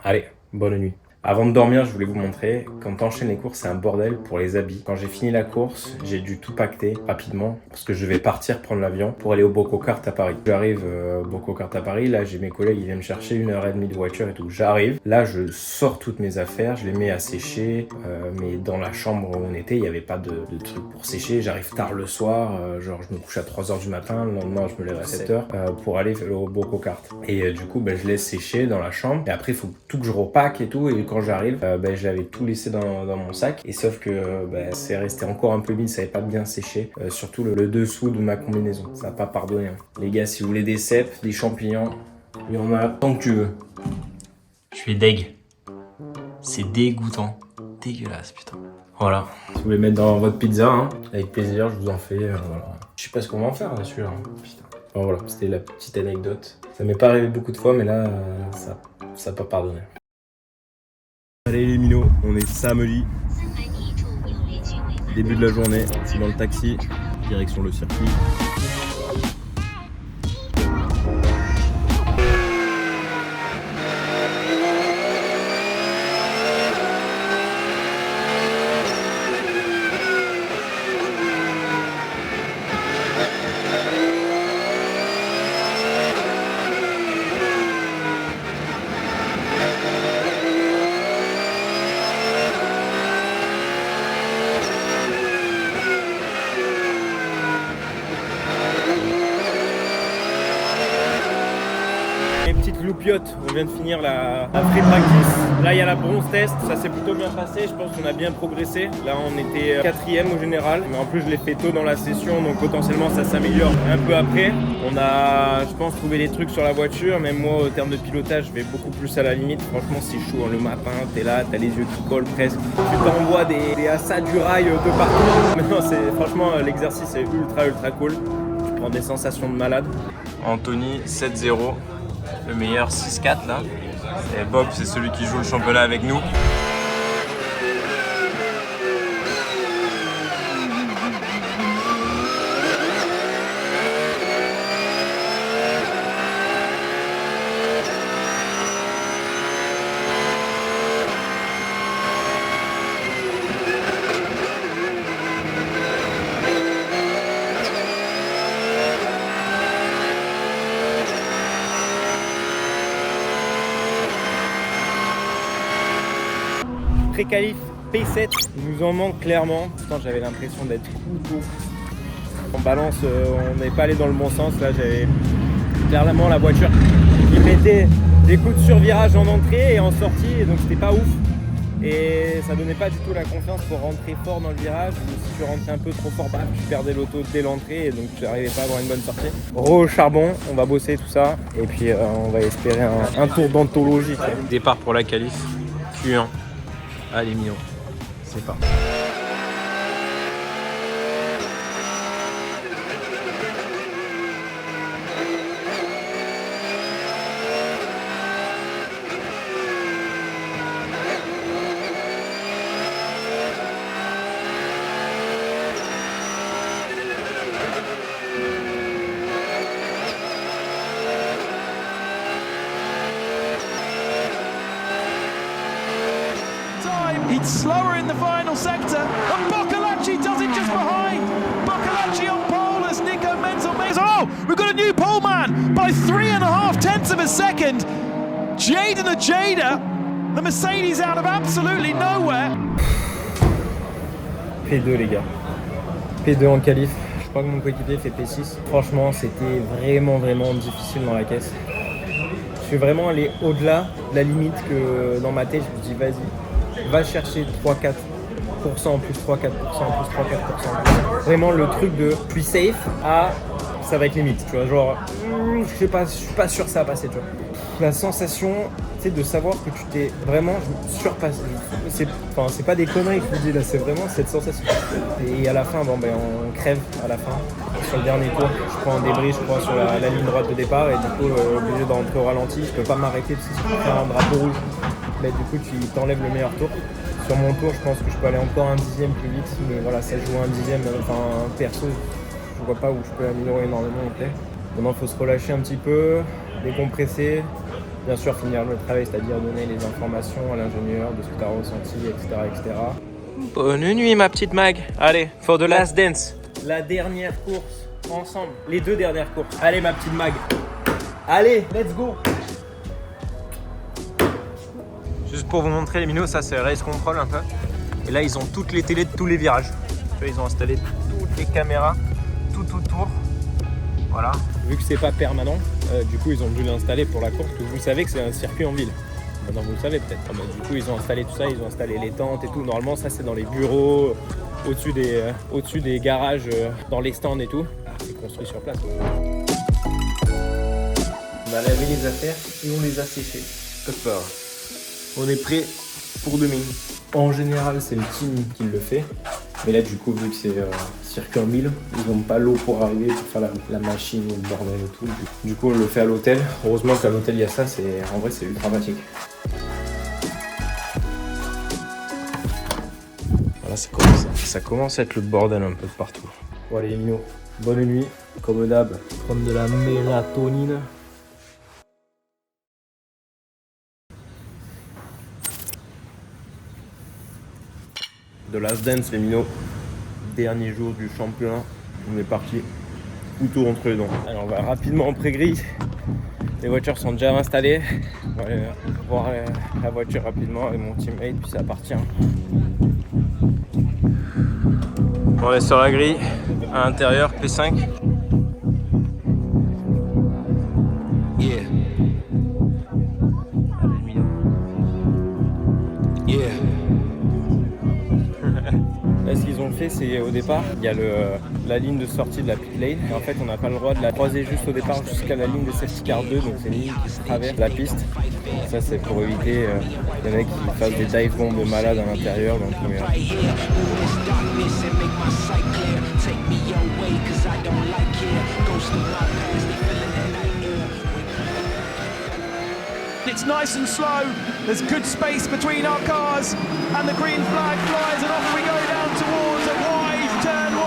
Allez, bonne nuit. Avant de dormir, je voulais vous montrer, quand t'enchaînes les courses, c'est un bordel pour les habits. Quand j'ai fini la course, j'ai dû tout pacter rapidement parce que je vais partir prendre l'avion pour aller au Bococart à Paris. J'arrive au Bococart à Paris, là j'ai mes collègues, ils viennent me chercher 1h30 de voiture et tout. J'arrive, là je sors toutes mes affaires, je les mets à sécher, mais dans la chambre où on était, il n'y avait pas de truc pour sécher. J'arrive tard le soir, genre je me couche à 3h du matin, le lendemain je me lève à 7h pour aller au Bococart. Et du coup, je laisse sécher dans la chambre et après il faut tout que je repack et tout. Et quand j'arrive, je l'avais tout laissé dans mon sac. Et sauf que c'est resté encore un peu humide, ça n'avait pas bien séché. Surtout le dessous de ma combinaison. Ça n'a pas pardonné. Hein. Les gars, si vous voulez des cèpes, des champignons, il y en a tant que tu veux. Je suis deg. C'est dégoûtant. Dégueulasse, putain. Voilà. Si vous voulez mettre dans votre pizza, hein, avec plaisir, je vous en fais. Voilà. Je sais pas ce qu'on va en faire là-dessus. Hein. Putain. Bon, voilà, c'était la petite anecdote. Ça m'est pas arrivé beaucoup de fois, mais là, ça n'a pas pardonné. Allez les minots, on est samedi, début de la journée, je suis dans le taxi, direction le circuit. Petite loupiote, on vient de finir la free practice. Là il y a la bronze test, ça s'est plutôt bien passé, je pense qu'on a bien progressé. Là on était 4e au général, mais en plus je l'ai fait tôt dans la session, donc potentiellement ça s'améliore un peu après. On a, je pense, trouvé des trucs sur la voiture, même moi au terme de pilotage je vais beaucoup plus à la limite. Franchement c'est chaud, le matin t'es là, t'as les yeux qui collent presque. Tu t'envoies des assas du rail de partout. Maintenant franchement l'exercice est ultra cool. Tu prends des sensations de malade. Anthony 7-0. Le meilleur 6-4 là. Et Bob, c'est celui qui joue le championnat avec nous. Pré-qualif P7, il nous en manque clairement. Pourtant j'avais l'impression d'être couteau. En balance, on n'est pas allé dans le bon sens. Là j'avais clairement la voiture qui mettait des coups de survirage en entrée et en sortie, et donc c'était pas ouf. Et ça donnait pas du tout la confiance pour rentrer fort dans le virage. Si tu rentrais un peu trop fort, je perdais l'auto dès l'entrée et donc je n'arrivais pas à avoir une bonne sortie. Au charbon, on va bosser tout ça et puis on va espérer un tour d'anthologie. Départ pour la qualif, Q1. Allez Mino, c'est parti. He's slower in the final sector, and Boccolacci does it just behind. Boccolacci on pole as Nico Menzel makes. Oh, we've got a new pole man by 3.5 tenths of a second. Jaden the Jada, the Mercedes out of absolutely nowhere. P2 les gars, P2 en qualif. Je crois que mon coéquipier fait P6. Franchement, c'était vraiment difficile dans la caisse. Je suis vraiment allé au-delà de la limite que dans ma tête, je me dis vas-y. Va chercher 3-4%, plus 3-4%, plus 3-4%. Vraiment le truc de je suis safe à ça va être limite, tu vois, genre je suis pas sûr que ça va passer, tu vois. La sensation, tu sais, de savoir que tu t'es vraiment surpassé. C'est pas des conneries que je vous dis là, c'est vraiment cette sensation. Et à la fin, on crève à la fin. Sur le dernier tour, je prends un débris, je crois, sur la ligne droite de départ et du coup, obligé de rentrer au ralenti. Je peux pas m'arrêter parce que si je fais un drapeau rouge, là, du coup, tu t'enlèves le meilleur tour. Sur mon tour, je pense que je peux aller encore un dixième plus vite, mais voilà, ça joue un dixième, perso, je vois pas où je peux améliorer énormément en fait. Maintenant, il faut se relâcher un petit peu, décompresser, bien sûr finir le travail, c'est-à-dire donner les informations à l'ingénieur de ce que tu as ressenti, etc. Bonne nuit ma petite Mag. Allez, for the last dance. La dernière course, ensemble, les 2 dernières courses. Allez ma petite Mag. Allez, let's go. Juste pour vous montrer les minos, ça c'est race control un peu. Et là ils ont toutes les télés de tous les virages. Ils ont installé toutes les caméras tout autour. Voilà. Vu que c'est pas permanent, du coup ils ont dû l'installer pour la course. Vous savez que c'est un circuit en ville. Maintenant vous le savez peut-être. Du coup ils ont installé tout ça, ils ont installé les tentes et tout. Normalement ça c'est dans les bureaux, au-dessus des garages, dans les stands et tout. C'est construit sur place. On a lavé les affaires et on les a séchées. Hop. On est prêt pour demain. En général, c'est le team qui le fait. Mais là, du coup, vu que c'est circuit en mille, ils n'ont pas l'eau pour arriver pour faire la machine ou le bordel et tout. Du coup, on le fait à l'hôtel. Heureusement qu'à l'hôtel, il y a ça. En vrai, c'est ultra pratique. Voilà, ça commence à être le bordel un peu de partout. Bon, allez, Mino, bonne nuit. Comme d'hab, prendre de la mélatonine. De Last Dance, les minots. Dernier jour du championnat. On est parti. Couteau entre les dents. Alors on va rapidement en pré-grille. Les voitures sont déjà installées. On va aller voir la voiture rapidement avec mon teammate, puis ça va partir. On est sur la grille, à l'intérieur, P5. Yeah. Allez, le minot. Yeah. Là, ce qu'ils ont fait, c'est au départ, il y a la ligne de sortie de la pit lane. Et en fait, on n'a pas le droit de la croiser juste au départ jusqu'à la ligne de safety car 2. Donc, c'est une ligne qui traverse la piste. Ça, c'est pour éviter les mecs qui fassent des dive bombs de malades à l'intérieur. Donc, It's nice and slow. There's good space between our cars, and the green flag flies, and off we go down towards a wide turn 1.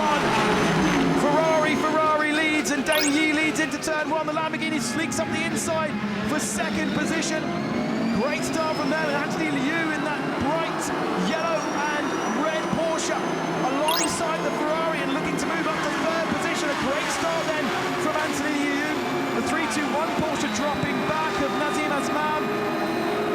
Ferrari leads, and Deng Yi leads into turn 1. The Lamborghini sneaks up the inside for second position. Great start from them, and Anthony Liu in that bright yellow and red Porsche alongside the Ferrari and looking to move up to third position. A great start then from Anthony Liu. The 3-2-1 Porsche dropping back of Nazim Asmam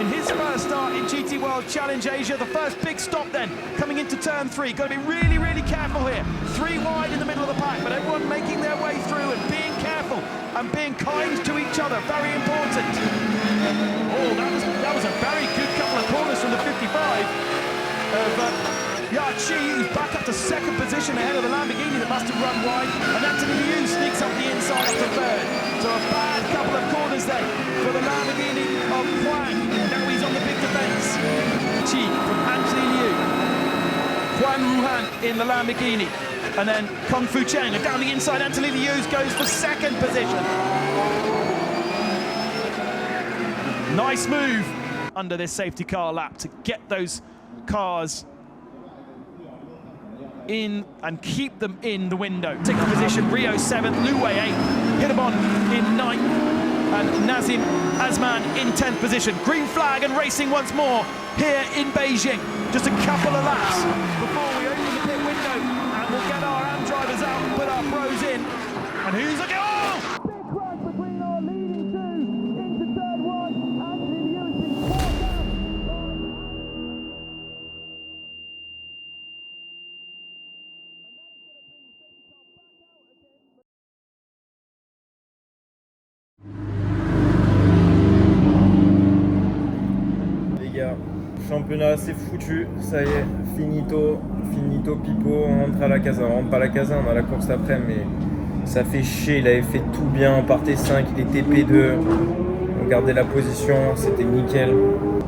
in his first start in GT World Challenge Asia. The first big stop then, coming into turn 3. Got to be really, really careful here. 3 wide in the middle of the pack, but everyone making their way through and being careful and being kind to each other. Very important. Oh, that was a very good couple of corners from the 55. of Yachi, who's back up to second position ahead of the Lamborghini that must have run wide. And Anthony Liu sneaks up the inside up to third. So a bad couple of corners then for the Lamborghini of Huang. Now he's on the big defence. Chi from Anthony Liu. Huang Ruhan in the Lamborghini. And then Kung Fu Cheng. And down the inside, Anthony Liu goes for second position. Nice move under this safety car lap to get those cars in and keep them in the window. Taking position, Rio 7th, Lu Wei 8th, Hiddebon in 9th, and Nazim Azman in 10th position. Green flag and racing once more here in Beijing. Just a couple of laps before we open the pit window and we'll get our AM drivers out and put our pros in. And who's looking? Oh! Big crash between our leading two into third one. Anthony Liu has been caught down. Les gars, championnat c'est foutu, ça y est, finito pipo, on rentre à la casa, on rentre pas à la casa, on a la course après, mais ça fait chier, il avait fait tout bien, on partait 5, il était P2, on gardait la position, c'était nickel.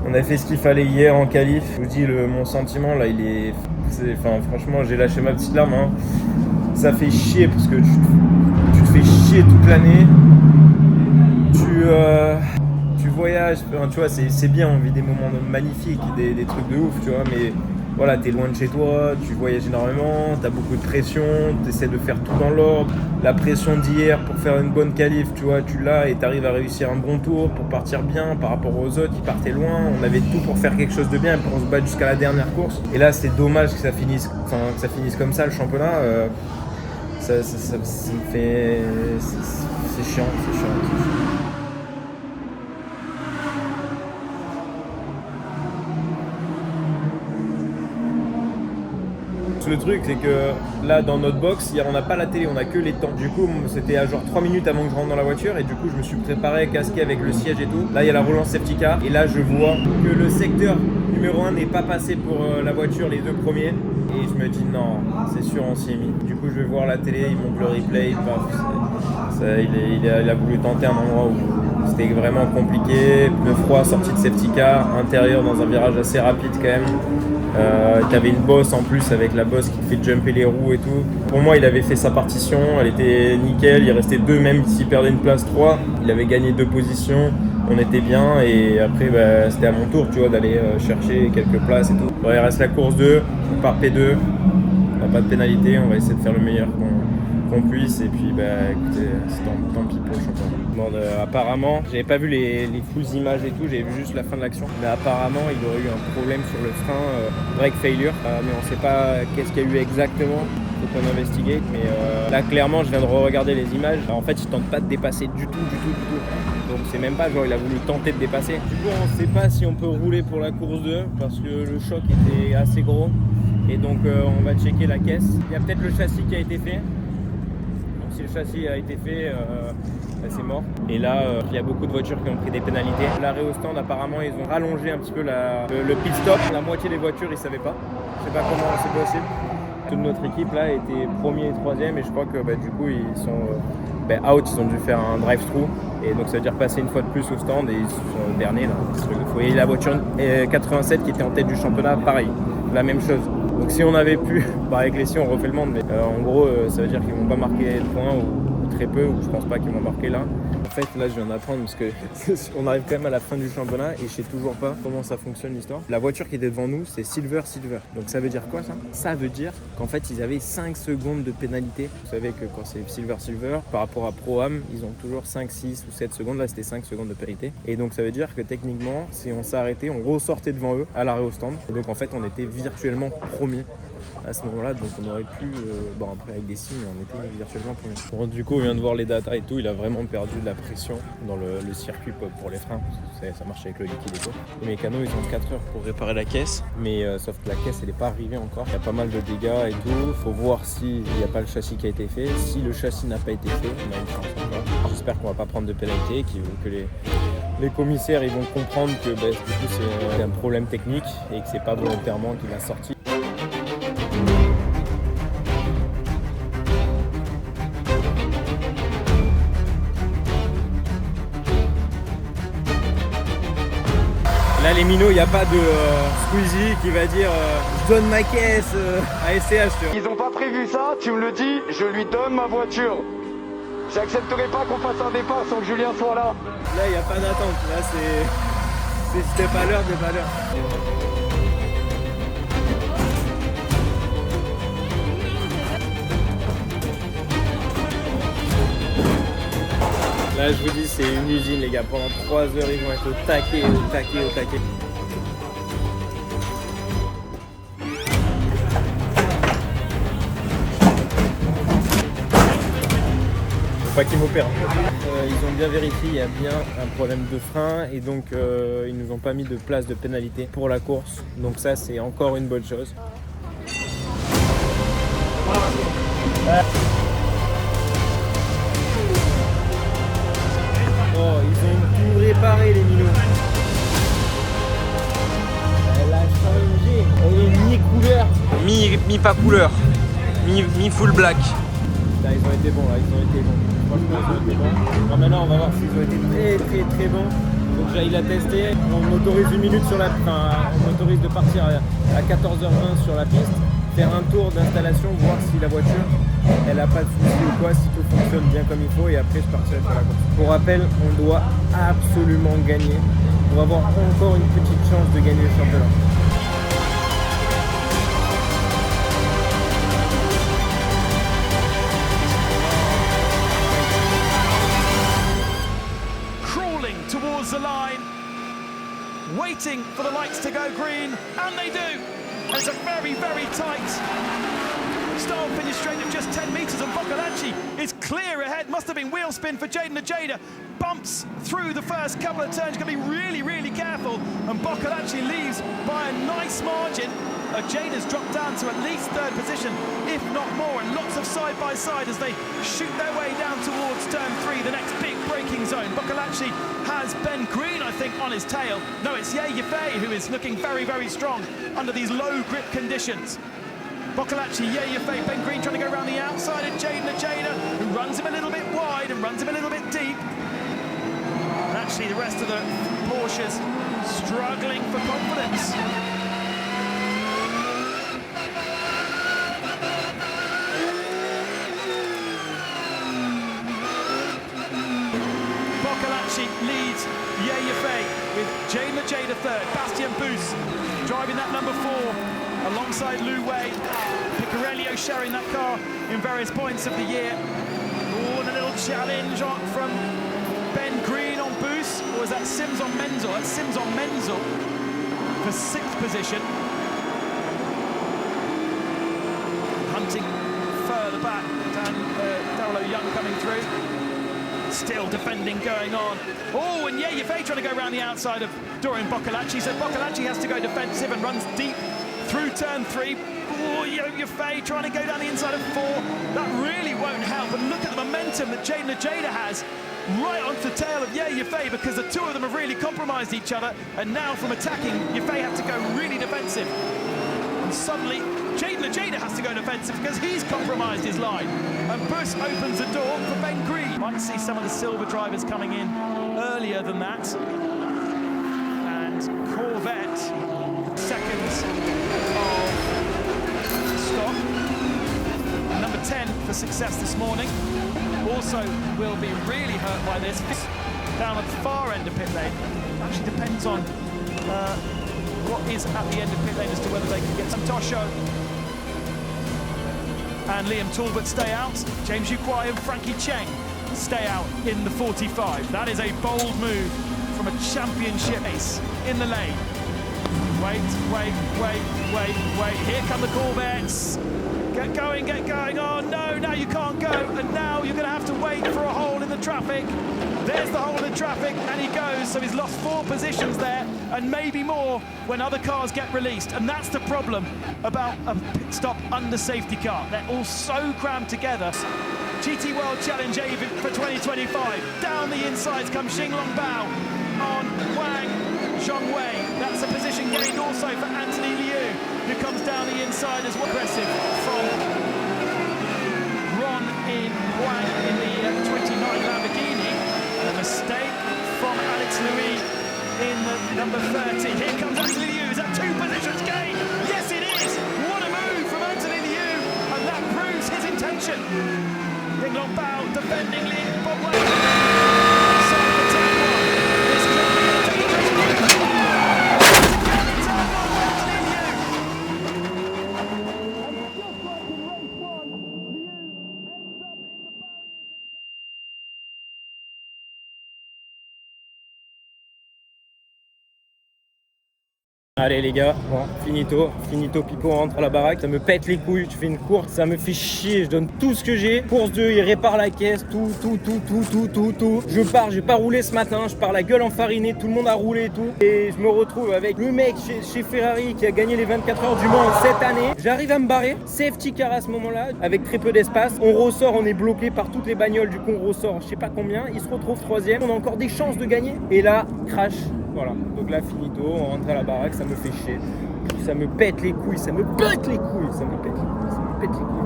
On a fait ce qu'il fallait hier en qualif, je vous dis mon sentiment là, franchement j'ai lâché ma petite larme, hein. Ça fait chier parce que tu te fais chier toute l'année, tu voyages, enfin, tu vois, c'est bien, on vit des moments magnifiques, des trucs de ouf, tu vois, mais voilà, t'es loin de chez toi, tu voyages énormément, t'as beaucoup de pression, t'essaies de faire tout dans l'ordre. La pression d'hier pour faire une bonne qualif, tu vois, tu l'as et t'arrives à réussir un bon tour pour partir bien par rapport aux autres qui partaient loin. On avait tout pour faire quelque chose de bien, pour se battre jusqu'à la dernière course. Et là, c'est dommage que ça finisse comme ça, le championnat. Ça me fait... C'est chiant. Le truc c'est que là dans notre box, hier on n'a pas la télé, on a que les temps. Du coup c'était à genre 3 minutes avant que je rentre dans la voiture et du coup je me suis préparé, casqué avec le siège et tout. Là il y a la relance safety car et là je vois que le secteur numéro 1 n'est pas passé pour la voiture, les deux premiers. Et je me dis non, c'est sûr on s'y est mis. Du coup je vais voir la télé, il montre le replay, il a voulu tenter un endroit où c'était vraiment compliqué. Pneu froid, sortie de safety car, intérieur dans un virage assez rapide quand même. T'avais une bosse en plus avec la bosse qui te fait jumper les roues et tout. Pour moi il avait fait sa partition, elle était nickel, il restait 2, même s'il perdait une place 3, il avait gagné 2 positions, on était bien et après c'était à mon tour tu vois d'aller chercher quelques places et tout. Bon, il reste la course 2, on part P2, on n'a pas de pénalité, on va essayer de faire le meilleur qu'on puisse et puis écoutez, c'est tant pis pour le championnat. Bon, apparemment, j'avais pas vu les full images et tout, j'avais vu juste la fin de l'action. Mais apparemment, il aurait eu un problème sur le frein, brake failure. Mais on sait pas qu'est-ce qu'il y a eu exactement, faut qu'on investigate. Mais là, clairement, je viens de re-regarder les images. En fait, il tente pas de dépasser du tout. Donc c'est même pas genre il a voulu tenter de dépasser. Du coup, on sait pas si on peut rouler pour la course 2 parce que le choc était assez gros. Et donc, on va checker la caisse. Il y a peut-être le châssis qui a été fait. Si le châssis a été fait, c'est mort. Et là, il y a beaucoup de voitures qui ont pris des pénalités. L'arrêt au stand, apparemment, ils ont rallongé un petit peu le pit stop. La moitié des voitures, ils ne savaient pas. Je ne sais pas comment c'est possible. Toute notre équipe là était premier et troisième et je crois que du coup ils sont out, ils ont dû faire un drive-through et donc ça veut dire passer une fois de plus au stand et ils sont derniers là. Vous voyez la voiture 87 qui était en tête du championnat, pareil, la même chose. Donc si on avait pu, avec les si on refait le monde, mais en gros ça veut dire qu'ils vont pas marquer de points ou très peu, ou je pense pas qu'ils vont marquer là. En fait là je viens d'apprendre parce que on arrive quand même à la fin du championnat et je sais toujours pas comment ça fonctionne l'histoire. La voiture qui était devant nous c'est Silver. Donc ça veut dire quoi ça? Ça veut dire qu'en fait ils avaient 5 secondes de pénalité. Vous savez que quand c'est Silver par rapport à Pro-Am, ils ont toujours 5, 6 ou 7 secondes. Là c'était 5 secondes de pénalité. Et donc ça veut dire que techniquement si on s'est arrêté, on ressortait devant eux à l'arrêt au stand. Et donc en fait on était virtuellement premier à ce moment-là, donc on aurait pu, après avec des signes, on était virtuellement premier. Bon, du coup, on vient de voir les datas et tout, il a vraiment perdu de la pression dans le circuit pour les freins, parce que ça marche avec le liquide et tout. Les mécanos, ils ont 4 heures pour réparer la caisse, mais sauf que la caisse, elle n'est pas arrivée encore. Il y a pas mal de dégâts et tout, faut voir s'il n'y a pas le châssis qui a été fait. Si le châssis n'a pas été fait, on a une chance encore. J'espère qu'on va pas prendre de pénalité, que les commissaires ils vont comprendre que du coup, c'est un problème technique et que c'est pas volontairement qu'il a sorti. Là les minots, il n'y a pas de Squeezie qui va dire je donne ma caisse à SCH. Ils ont pas prévu ça, tu me le dis, je lui donne ma voiture. J'accepterai pas qu'on fasse un départ sans que Julien soit là. Là il n'y a pas d'attente, là c'est c'était pas l'heure, c'est pas l'heure. Là je vous dis c'est une usine les gars, pendant 3 heures ils vont être au taquet, au taquet, au taquet. Faut pas qu'ils m'opèrent. Ils ont bien vérifié, il y a bien un problème de frein et donc ils nous ont pas mis de place de pénalité pour la course. Donc ça c'est encore une bonne chose. Oh, ils ont tout réparé les minots. Elle a changé. Elle est mi-couleur. Mi pas couleur, mi full black. Là ils ont été bons, Franchement ils ont été bons. Alors maintenant on va voir s'ils ont été très bons. Donc j'aille la tester. On autorise une minute sur on m'autorise de partir à 14h20 sur la piste, faire un tour d'installation, voir si la voiture elle a pas de soucis ou quoi, si tout fonctionne bien comme il faut et après je partirai sur la course. Pour rappel, on doit absolument gagner pour avoir encore une petite chance de gagner le championnat. Crawling towards the line, waiting for the lights to go green, and they do. It's a very, very tight start finish straight of just 10 metres, and Boccolacci is clear ahead. Must have been wheel spin for Jaden Najeda. Bumps through the first couple of turns, going to be really, really careful, and Boccolacci leaves by a nice margin. Jade's dropped down to at least third position, if not more, and lots of side-by-side as they shoot their way down towards turn 3, the next big braking zone. Boccolacci has Ben Green, I think, on his tail. No, it's Ye Yifei who is looking very, very strong under these low grip conditions. Boccolacci, Ye Yifei, Ben Green trying to go around the outside of Jaden Najeda, who runs him a little bit wide and runs him a little bit deep. And actually the rest of the Porsches struggling for confidence. Boccolacci leads Ye Yifei with Jaden Najeda third. Bastien Bus driving that number 4 alongside Lu Wei. Picarello sharing that car in various points of the year. Oh, and a little challenge from Ben Green on Bus. Or is that Sims on Menzel? That's Sims on Menzel for 6th position. Hunting further back, Darrell Young coming through. Still defending going on. Oh, and Ye Yifei trying to go around the outside of Dorian Boccolacci. So Boccolacci has to go defensive and runs deep through turn 3. Oh, Ye Yifei trying to go down the inside of 4. That really won't help. And look at the momentum that Jaden Najeda has right onto the tail of Ye Yifei, because the two of them have really compromised each other. And now from attacking, Yifei had to go really defensive. And suddenly, Jaden Najeda has to go defensive because he's compromised his line. And Bus opens the door for Ben Green. Might see some of the silver drivers coming in earlier than that. And Corvette, seconds of stop. Number 10 for success this morning. Also will be really hurt by this. Down at the far end of pit lane. Actually depends on what is at the end of pit lane as to whether they can get some Tosho. And Liam Talbot stay out. James Yukwai and Frankie Cheng stay out in the 45. That is a bold move from a championship ace in the lane. Wait. Here come the Corvettes. Get going. Oh no, now you can't go. And now you're going to have to wait for a hole in the traffic. There's the hole in traffic, and he goes. So he's lost 4 positions there, and maybe more when other cars get released. And that's the problem about a pit stop under safety car. They're all so crammed together. GT World Challenge A for 2025. Down the insides comes Xinglong Bao. on Wang Zhongwei. That's a position gained also for Anthony Liu, who comes down the inside as well. Aggressive from Ron in Wang in the 29 Lamborghini. And a mistake from Alex Louis in the number 30. Here comes Anthony Liu. Is that 2 positions gained? Yes, it is. What a move from Anthony Liu. And that proves his intention. Ding Long Bao defending Li Bob Wang. So the turn one is coming into the race. Turn one, Anthony Liu. And just like in race one, Liu ends up in the barriers. Allez les gars, bon, finito pipo, on rentre à la baraque, ça me pète les couilles, tu fais une course, ça me fait chier, je donne tout ce que j'ai. Course 2, il répare la caisse, tout. Je pars, j'ai pas roulé ce matin, je pars la gueule enfarinée, tout le monde a roulé et tout. Et je me retrouve avec le mec chez Ferrari qui a gagné les 24 heures du Mans cette année. J'arrive à me barrer, safety car à ce moment-là, avec très peu d'espace. On ressort, on est bloqué par toutes les bagnoles, du coup on ressort, je sais pas combien, il se retrouve 3ème, on a encore des chances de gagner. Et là, crash. Voilà, donc là finito, on rentre à la baraque, ça me fait chier. Ça me pète les couilles,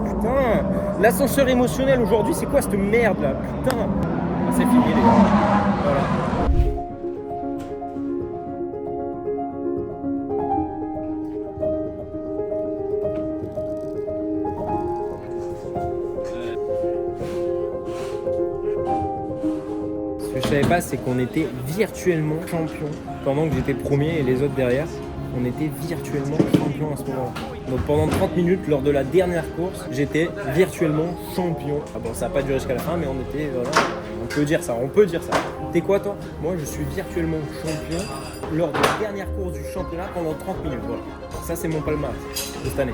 putain. L'ascenseur émotionnel aujourd'hui, c'est quoi cette merde là, putain. Ah, c'est fini les gars, voilà. Ce que je savais pas, c'est qu'on était virtuellement champion pendant que j'étais premier et les autres derrière. On était virtuellement champion à ce moment-là. Donc pendant 30 minutes, lors de la dernière course, j'étais virtuellement champion. Ah bon, ça n'a pas duré jusqu'à la fin, mais on était, voilà, on peut dire ça. T'es quoi toi? Moi, je suis virtuellement champion lors de la dernière course du championnat pendant 30 minutes. Voilà. Ça, c'est mon palmarès de cette année.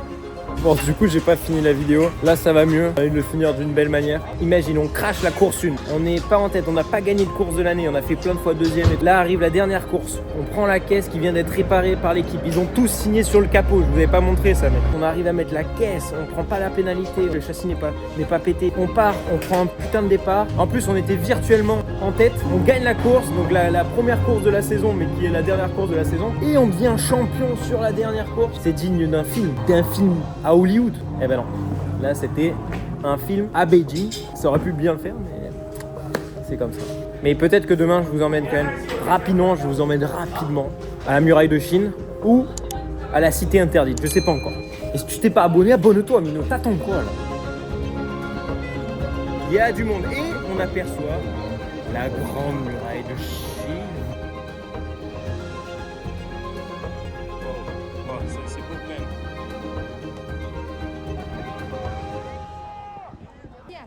Bon, du coup, j'ai pas fini la vidéo. Là, ça va mieux. On a envie de le finir d'une belle manière. Imagine, on crache la course 1. On n'est pas en tête. On n'a pas gagné de course de l'année. On a fait plein de fois 2ème. Et là arrive la dernière course. On prend la caisse qui vient d'être réparée par l'équipe. Ils ont tous signé sur le capot. Je vous avais pas montré ça, mais on arrive à mettre la caisse. On prend pas la pénalité. Le châssis n'est pas pété. On part. On prend un putain de départ. En plus, on était virtuellement en tête. On gagne la course. Donc la première course de la saison, mais qui est la dernière course de la saison. Et on devient champion sur la dernière course. C'est digne d'un film. À Hollywood. Eh ben non, là c'était un film à Beijing, ça aurait pu bien le faire mais c'est comme ça. Mais peut-être que demain je vous emmène quand même rapidement, à la muraille de Chine ou à la cité interdite, je sais pas encore. Et si tu t'es pas abonné, abonne-toi Mino, t'attends quoi là? Il y a du monde et on aperçoit la grande muraille de Chine. C'est beau quand même. Yeah.